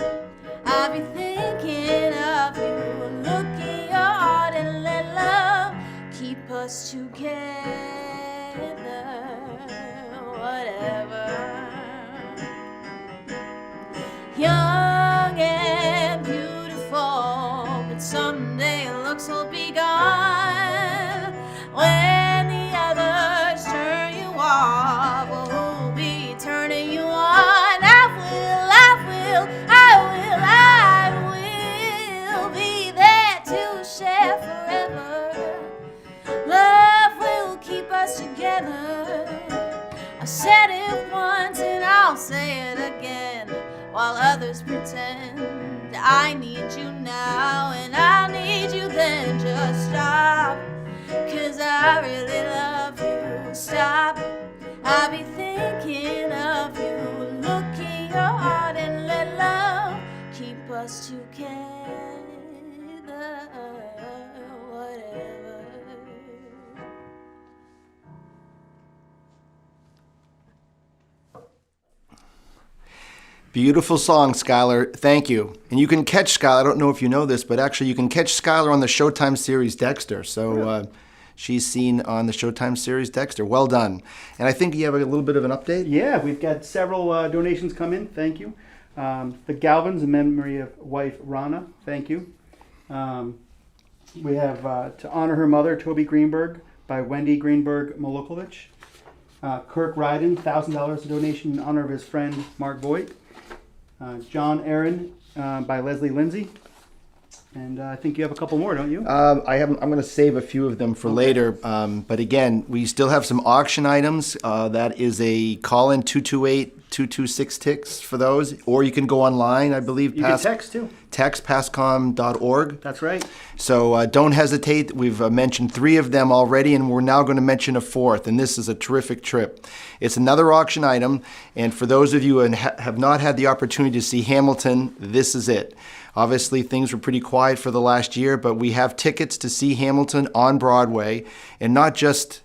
I'll be thinking of you. Look in your heart and let love keep us together. Whatever. Young and beautiful, but someday looks will be gone. When the others turn you off, well, who'll be turning you on? I will be there to share forever. Love will keep us together. I said it once and I'll say it again, while others pretend I need you now and I need you then. Just stop, cause I really love you. Stop, I'll be thinking of you. Look in your heart and let love keep us together. Whatever. Beautiful song, Skylar. Thank you. And you can catch Skylar. I don't know if you know this, but actually you can catch Skylar on the Showtime series Dexter. So she's seen on the Showtime series Dexter. Well done. And I think you have a little bit of an update. Yeah, we've got several donations come in. Thank you. The Galvins in memory of wife Rana. Thank you. We have To Honor Her Mother, Toby Greenberg, by Wendy Greenberg Molukovich. Kirk Ryden, $1,000 donation in honor of his friend Mark Voigt. John Aaron by Leslie Lindsay. And I think you have a couple more, don't you? I'm going to save a few of them for later. But again, we still have some auction items. That is a call-in 228-226 ticks for those. Or you can go online, I believe. You can text too. Text pascom.org. That's right. So don't hesitate. We've mentioned 3 of them already, and we're now going to mention a 4th. And this is a terrific trip. It's another auction item. And for those of you who have not had the opportunity to see Hamilton, this is it. Obviously, things were pretty quiet for the last year, but we have tickets to see Hamilton on Broadway, and not just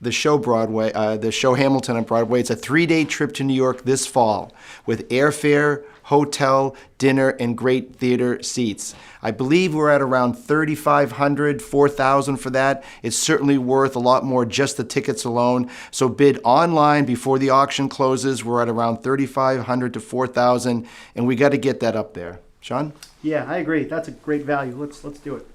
the show Hamilton on Broadway. It's a 3-day trip to New York this fall with airfare, hotel, dinner, and great theater seats. I believe we're at around $3,500, $4,000 for that. It's certainly worth a lot more just the tickets alone. So bid online before the auction closes. We're at around $3,500 to $4,000, and we got to get that up there. Sean? Yeah, I agree. That's a great value. Let's do it.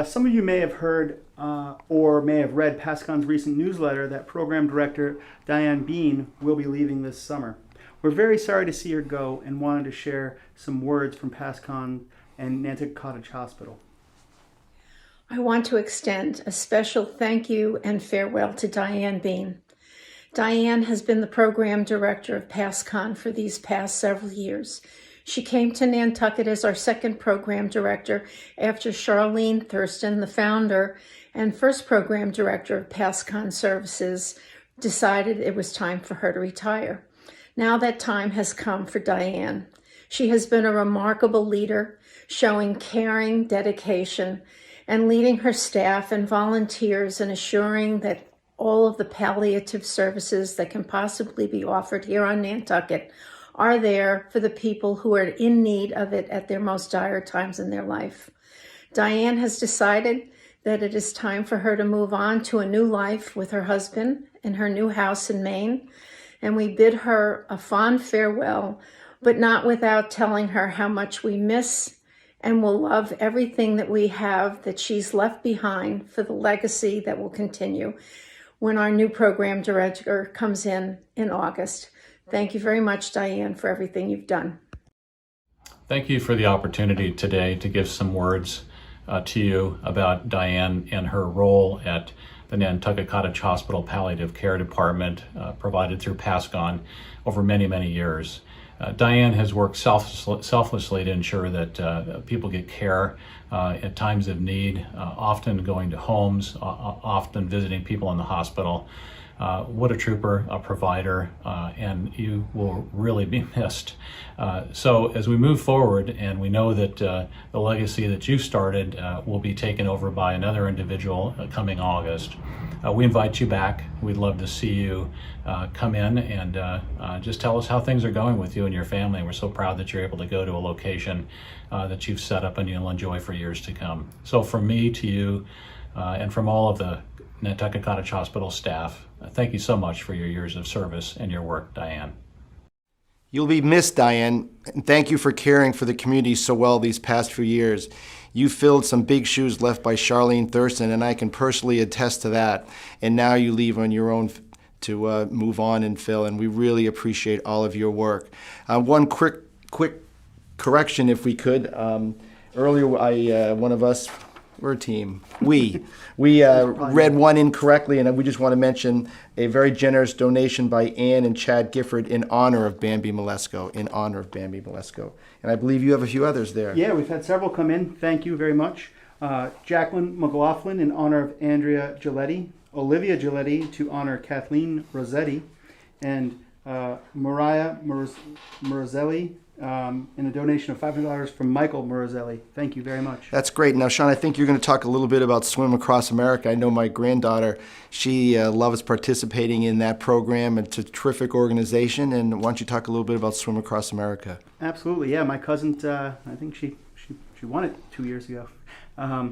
Some of you may have heard or may have read Pascon's recent newsletter that Program Director Diane Bean will be leaving this summer. We're very sorry to see her go and wanted to share some words from Pascon and Nantucket Cottage Hospital. I want to extend a special thank you and farewell to Diane Bean. Diane has been the Program Director of Pascon for these past several years. She came to Nantucket as our second program director after Charlene Thurston, the founder and first program director of Pascon Services, decided it was time for her to retire. Now that time has come for Diane. She has been a remarkable leader, showing caring, dedication, and leading her staff and volunteers and assuring that all of the palliative services that can possibly be offered here on Nantucket are there for the people who are in need of it at their most dire times in their life. Diane has decided that it is time for her to move on to a new life with her husband in her new house in Maine, and we bid her a fond farewell, but not without telling her how much we miss and will love everything that we have that she's left behind for the legacy that will continue when our new program director comes in August. Thank you very much, Diane, for everything you've done. Thank you for the opportunity today to give some words to you about Diane and her role at the Nantucket Cottage Hospital Palliative Care Department provided through Pascon over many, many years. Diane has worked selflessly to ensure that people get care at times of need, often going to homes, often visiting people in the hospital. What a trooper, a provider, and you will really be missed. So as we move forward, and we know that the legacy that you started will be taken over by another individual coming August, we invite you back. We'd love to see you come in and just tell us how things are going with you and your family. We're so proud that you're able to go to a location that you've set up and you'll enjoy for years to come. So from me to you and from all of the Nantucket Cottage Hospital staff, thank you so much for your years of service and your work, Diane. You'll be missed, Diane, and thank you for caring for the community so well these past few years. You filled some big shoes left by Charlene Thurston, and I can personally attest to that. And now you leave on your own to move on and fill, and we really appreciate all of your work. One quick correction, if we could. Earlier, one of us, we're a team. We read one incorrectly, and we just want to mention a very generous donation by Ann and Chad Gifford in honor of Bambi Malesko, And I believe you have a few others there. Yeah, we've had several come in. Thank you very much. Jacqueline McLaughlin in honor of Andrea Giletti, Olivia Giletti to honor Kathleen Rossetti, and Mariah Morozelli in a donation of $500 from Michael Morozelli. Thank you very much. That's great. Now, Sean, I think you're going to talk a little bit about Swim Across America. I know my granddaughter, she loves participating in that program. It's a terrific organization. And why don't you talk a little bit about Swim Across America? Absolutely, yeah. My cousin, I think she won it 2 years ago.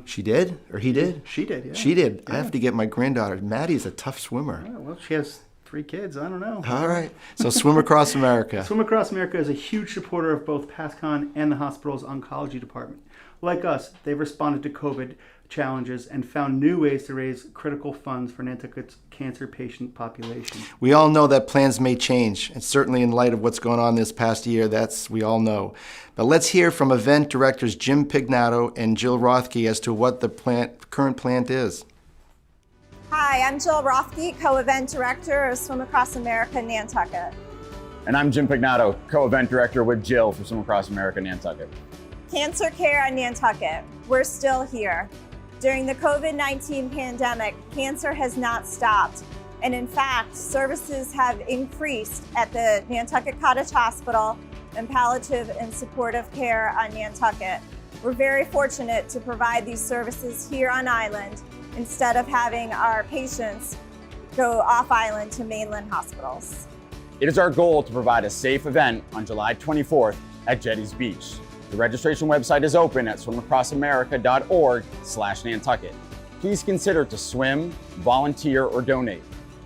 She did? Or he did? She did, yeah. She did. Yeah. I have to get my granddaughter. Maddie's a tough swimmer. Yeah, well, she has 3 kids. I don't know. All right. So Swim Across America. Swim Across America is a huge supporter of both Pascon and the hospital's oncology department. Like us, they've responded to COVID challenges and found new ways to raise critical funds for Nantucket's cancer patient population. We all know that plans may change, and certainly in light of what's going on this past year, we all know. But let's hear from event directors Jim Pignato and Jill Rothke as to what the current plan is. Hi, I'm Jill Rothke, co-event director of Swim Across America Nantucket. And I'm Jim Pignato, co-event director with Jill for Swim Across America Nantucket. Cancer care in Nantucket. We're still here. During the COVID-19 pandemic, cancer has not stopped. And in fact, services have increased at the Nantucket Cottage Hospital and palliative and supportive care on Nantucket. We're very fortunate to provide these services here on island instead of having our patients go off island to mainland hospitals. It is our goal to provide a safe event on July 24th at Jetties Beach. The registration website is open at swimacrossamerica.org/Nantucket. Please consider to swim, volunteer, or donate.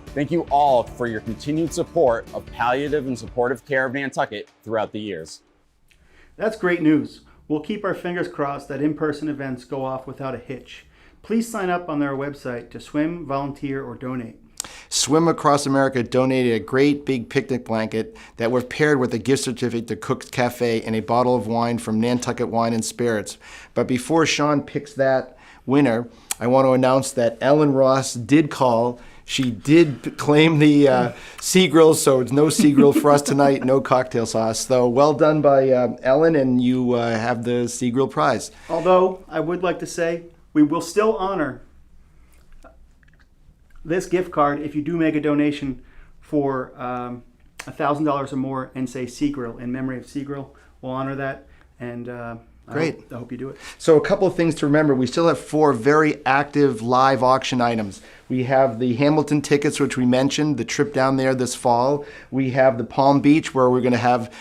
Thank you all for your continued support of palliative and supportive care of Nantucket throughout the years. That's great news. We'll keep our fingers crossed that in-person events go off without a hitch. Please sign up on their website to swim, volunteer, or donate. Swim Across America donated a great big picnic blanket that was paired with a gift certificate to Cook's Cafe and a bottle of wine from Nantucket Wine and Spirits. But before Sean picks that winner, I want to announce that Ellen Ross did call. She did claim the sea grill, so it's no sea grill for us tonight, no cocktail sauce. So well done by Ellen, and you have the sea grill prize. Although, I would like to say, we will still honor this gift card if you do make a donation for $1,000 or more and say Sea Grill, in memory of Sea Grill. We'll honor that, and Great. I hope you do it. So a couple of things to remember. We still have 4 very active live auction items. We have the Hamilton tickets, which we mentioned, the trip down there this fall. We have the Palm Beach, where we're going to have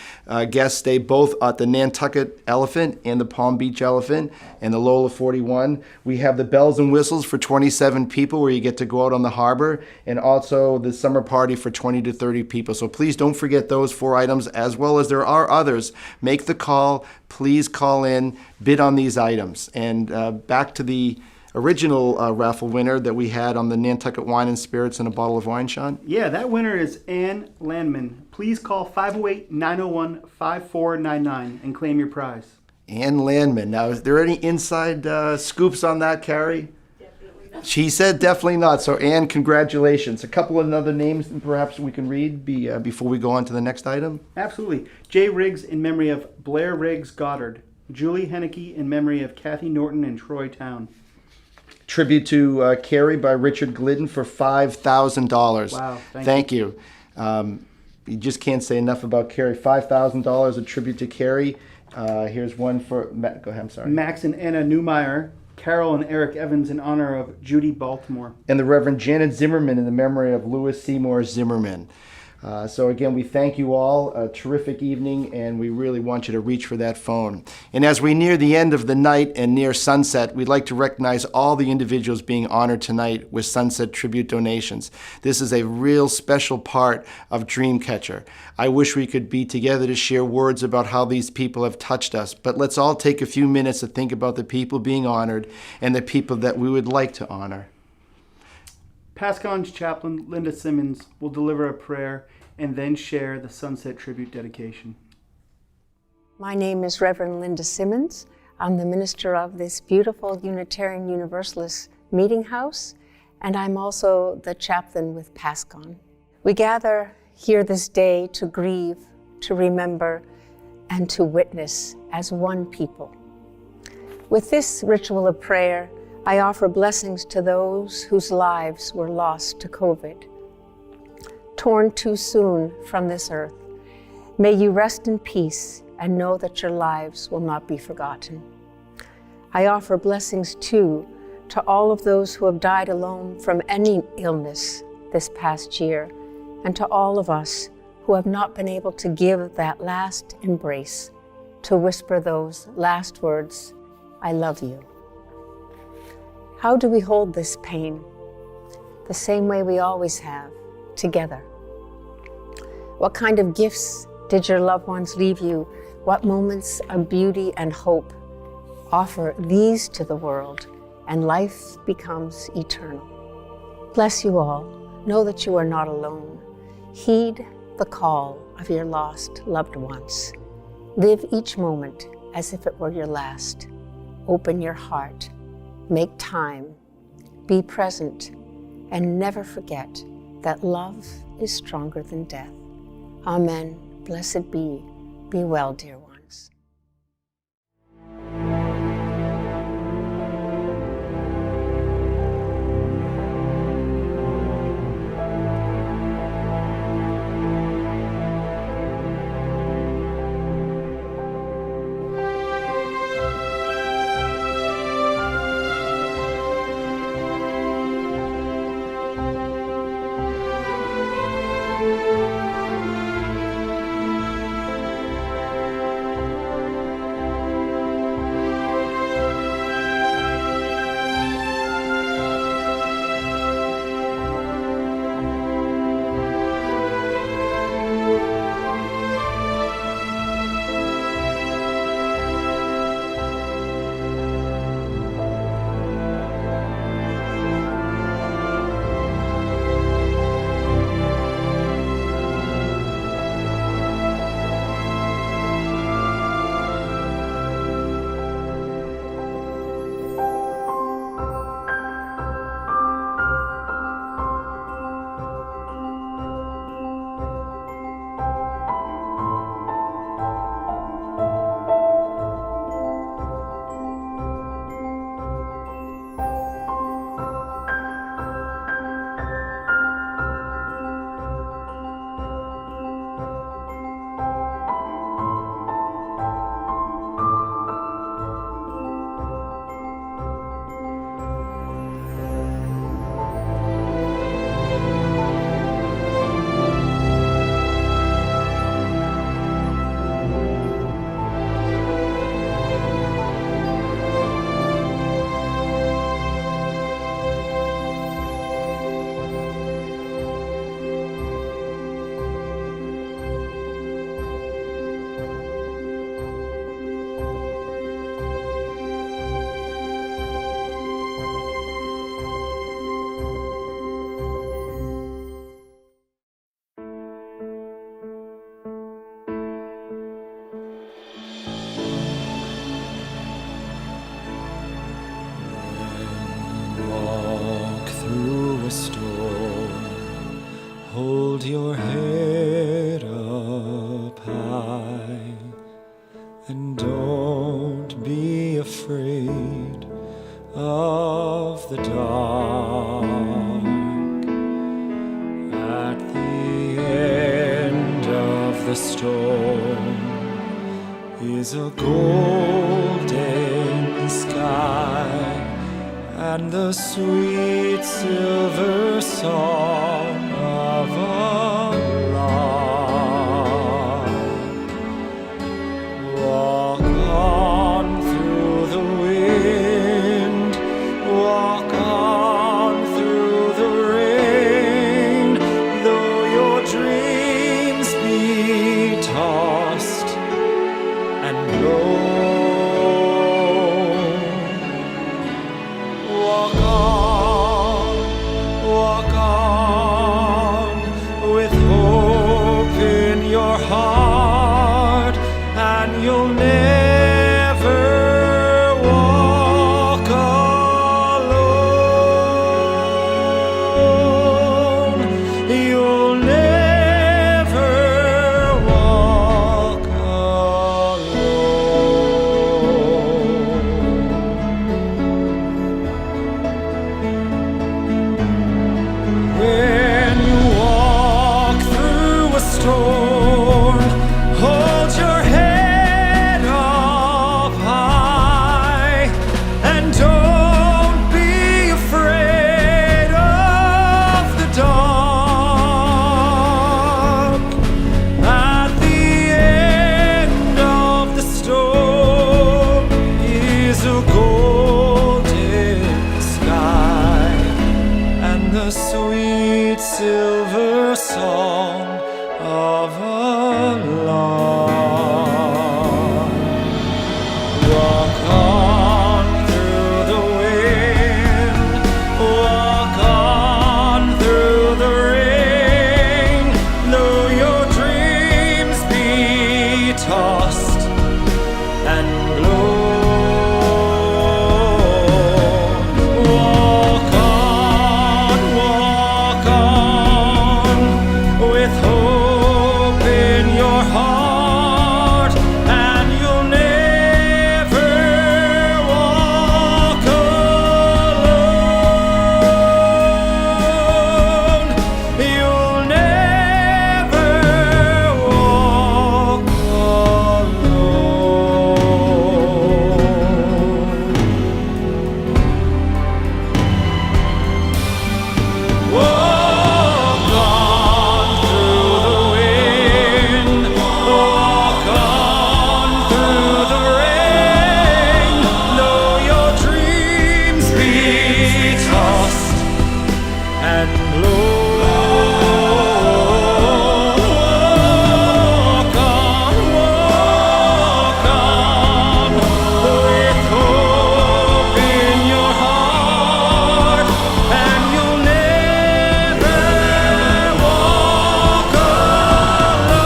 guests stay both at the Nantucket Elephant and the Palm Beach Elephant and the Lola 41. We have the Bells and Whistles for 27 people, where you get to go out on the harbor, and also the summer party for 20 to 30 people. So please don't forget those 4 items, as well as there are others. Make the call. Please call in, bid on these items. And back to the original raffle winner that we had on the Nantucket Wine and Spirits and a bottle of wine, Sean? Yeah, that winner is Ann Landman. Please call 508-901-5499 and claim your prize. Ann Landman. Now, is there any inside scoops on that, Carrie? Definitely not. She said definitely not. So, Ann, congratulations. A couple of other names perhaps we can read before we go on to the next item? Absolutely. Jay Riggs in memory of Blair Riggs Goddard. Julie Henneke in memory of Kathy Norton in Troy Town. Tribute to Carrie by Richard Glidden for $5,000. Wow, thank you. You just can't say enough about Carrie. $5,000, a tribute to Carrie. Here's one for, go ahead, I'm sorry. Max and Anna Newmeyer, Carol and Eric Evans in honor of Judy Baltimore. And the Reverend Janet Zimmerman in the memory of Louis Seymour Zimmerman. So again, we thank you all. A terrific evening, and we really want you to reach for that phone. And as we near the end of the night and near sunset, we'd like to recognize all the individuals being honored tonight with Sunset Tribute donations. This is a real special part of Dreamcatcher. I wish we could be together to share words about how these people have touched us, but let's all take a few minutes to think about the people being honored and the people that we would like to honor. Pascon's chaplain, Linda Simmons, will deliver a prayer and then share the Sunset Tribute dedication. My name is Reverend Linda Simmons. I'm the minister of this beautiful Unitarian Universalist meeting house, and I'm also the chaplain with Pascon. We gather here this day to grieve, to remember, and to witness as one people. With this ritual of prayer, I offer blessings to those whose lives were lost to COVID. Torn too soon from this earth, may you rest in peace and know that your lives will not be forgotten. I offer blessings too to all of those who have died alone from any illness this past year, and to all of us who have not been able to give that last embrace, to whisper those last words, I love you. How do we hold this pain? The same way we always have, together. What kind of gifts did your loved ones leave you? What moments of beauty and hope? Offer these to the world, and life becomes eternal. Bless you all. Know that you are not alone. Heed the call of your lost loved ones. Live each moment as if it were your last. Open your heart. Make time, be present, and never forget that love is stronger than death. Amen. Blessed be. Be well, dear ones. through a storm, hold your head up high, and don't be afraid of the dark. At the end of the storm is a golden sky and the sweet silver song of a lark. Walk on through the wind, walk on through the rain, though your dreams be tossed and blown. Walk on with hope in your heart, and you'll never walk alone. You'll never walk when you walk through a storm, hold your head up high, and don't be afraid of the dark. At the end of the storm is a golden sky and the sweet silver song of a lark. Walk on through the wind, walk on through the rain, though your dreams be tossed and blown. Walk on with hope in your heart, and you'll never walk alone. You'll never walk alone. Walk on through the wind, walk on through the rain, though your dreams be tossed and blown. Walk on with hope in your heart, and you'll never walk alone.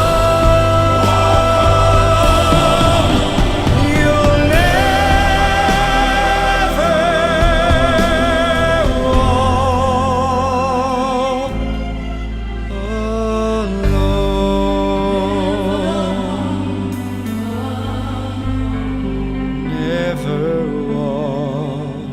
You'll never walk alone. Never walk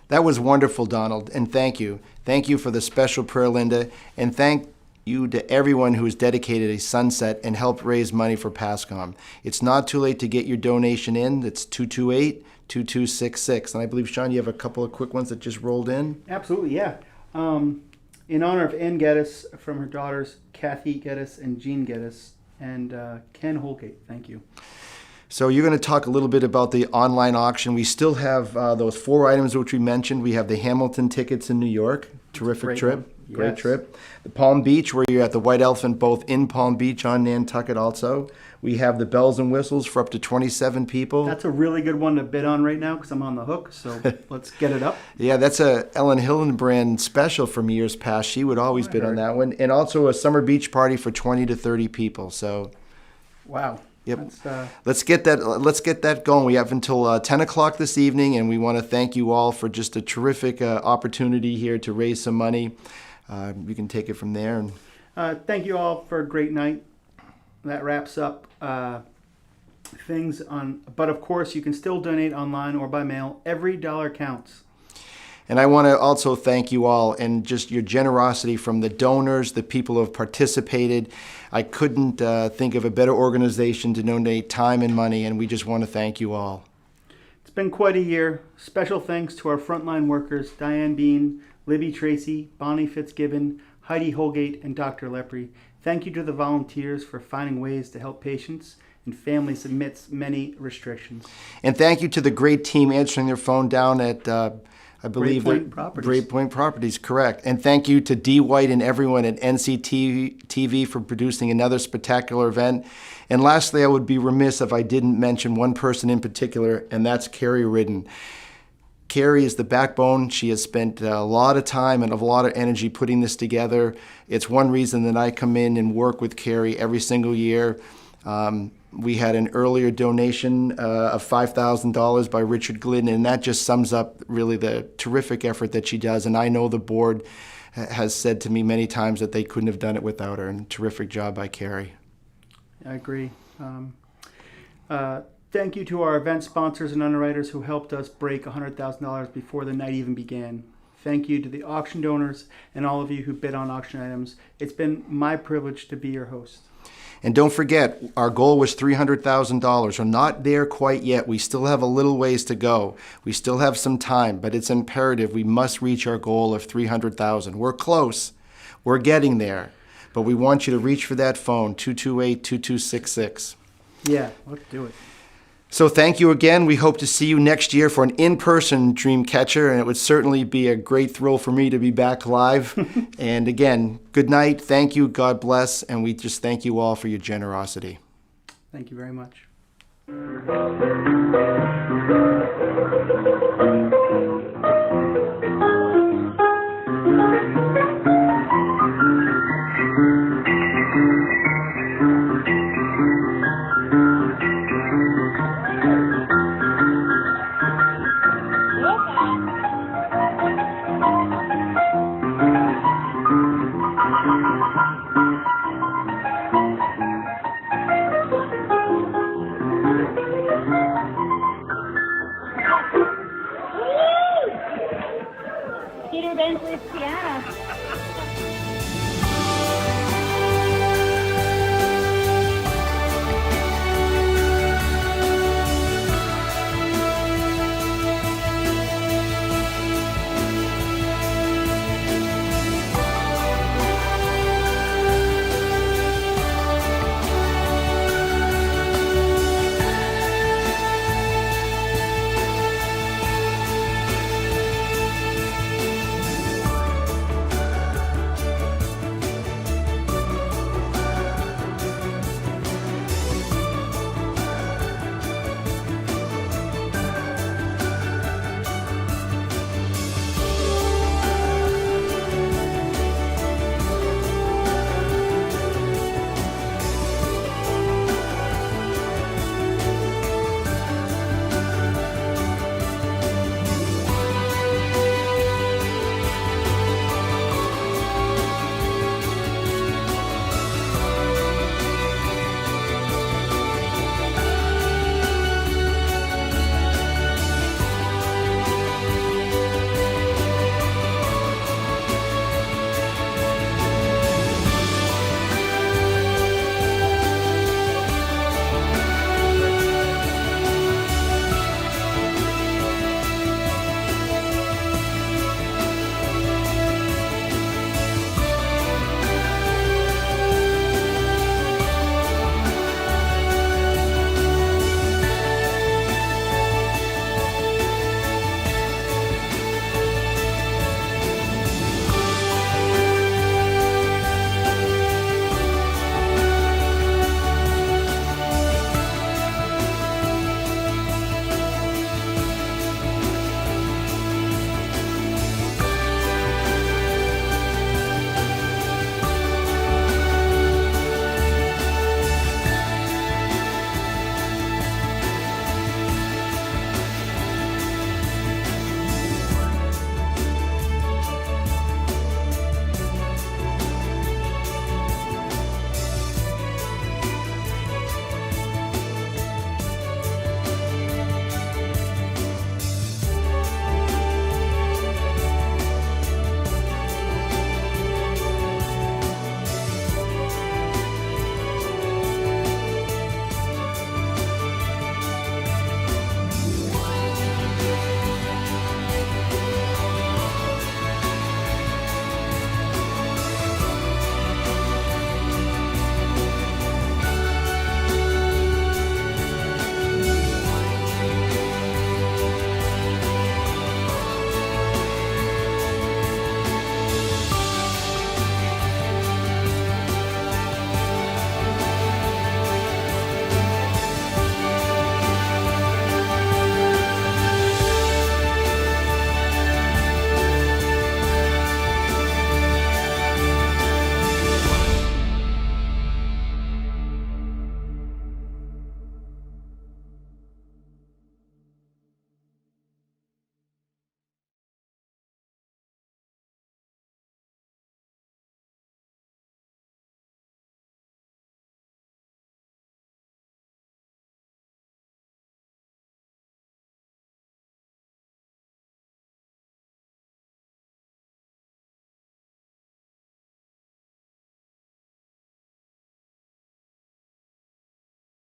That was wonderful, Donald, and thank you. Thank you for the special prayer, Linda, and thank you to everyone who has dedicated a sunset and helped raise money for Pascon. It's not too late to get your donation in. It's 228-2266. And I believe, Sean, you have a couple of quick ones that just rolled in. Absolutely, yeah. In honor of Ann Geddes from her daughters, Kathy Geddes and Jean Geddes, and Ken Holgate. Thank you. So you're going to talk a little bit about the online auction. We still have those 4 items which we mentioned. We have the Hamilton tickets in New York. Terrific trip. Great trip. The Palm Beach, where you're at the White Elephant, both in Palm Beach on Nantucket also. We have the bells and whistles for up to 27 people. That's a really good one to bid on right now because I'm on the hook, so let's get it up. Yeah, that's a Ellen Hillenbrand special from years past. She would always bid on that one. And also a summer beach party for 20 to 30 people. So, wow. Yep. Let's get that going. We have until 10 o'clock this evening, and we want to thank you all for just a terrific opportunity here to raise some money. You can take it from there. And thank you all for a great night. That wraps up things on. But of course, you can still donate online or by mail. Every dollar counts. And I want to also thank you all and just your generosity from the donors, the people who have participated. I couldn't think of a better organization to donate time and money, and we just want to thank you all. It's been quite a year. Special thanks to our frontline workers, Diane Bean, Libby Tracy, Bonnie Fitzgibbon, Heidi Holgate, and Dr. Lepre. Thank you to the volunteers for finding ways to help patients and families amidst many restrictions. And thank you to the great team answering their phone down at, I believe, Great Point Properties. Great Point Properties, correct. And thank you to D. White and everyone at NCTV for producing another spectacular event. And lastly, I would be remiss if I didn't mention one person in particular, and that's Carrie Ridden. Carrie is the backbone. She has spent a lot of time and a lot of energy putting this together. It's one reason that I come in and work with Carrie every single year. We had an earlier donation of $5,000 by Richard Glidden, and that just sums up really the terrific effort that she does. And I know the board has said to me many times that they couldn't have done it without her, and terrific job by Carrie. I agree. Thank you to our event sponsors and underwriters who helped us break $100,000 before the night even began. Thank you to the auction donors and all of you who bid on auction items. It's been my privilege to be your host. And don't forget, our goal was $300,000. We're not there quite yet. We still have a little ways to go. We still have some time, but it's imperative we must reach our goal of $300,000. We're close. We're getting there. But we want you to reach for that phone, 228-2266. Yeah, let's do it. So thank you again. We hope to see you next year for an in-person Dreamcatcher, and it would certainly be a great thrill for me to be back live. And again, good night. Thank you. God bless. And we just thank you all for your generosity. Thank you very much. Peter Bensley's piano.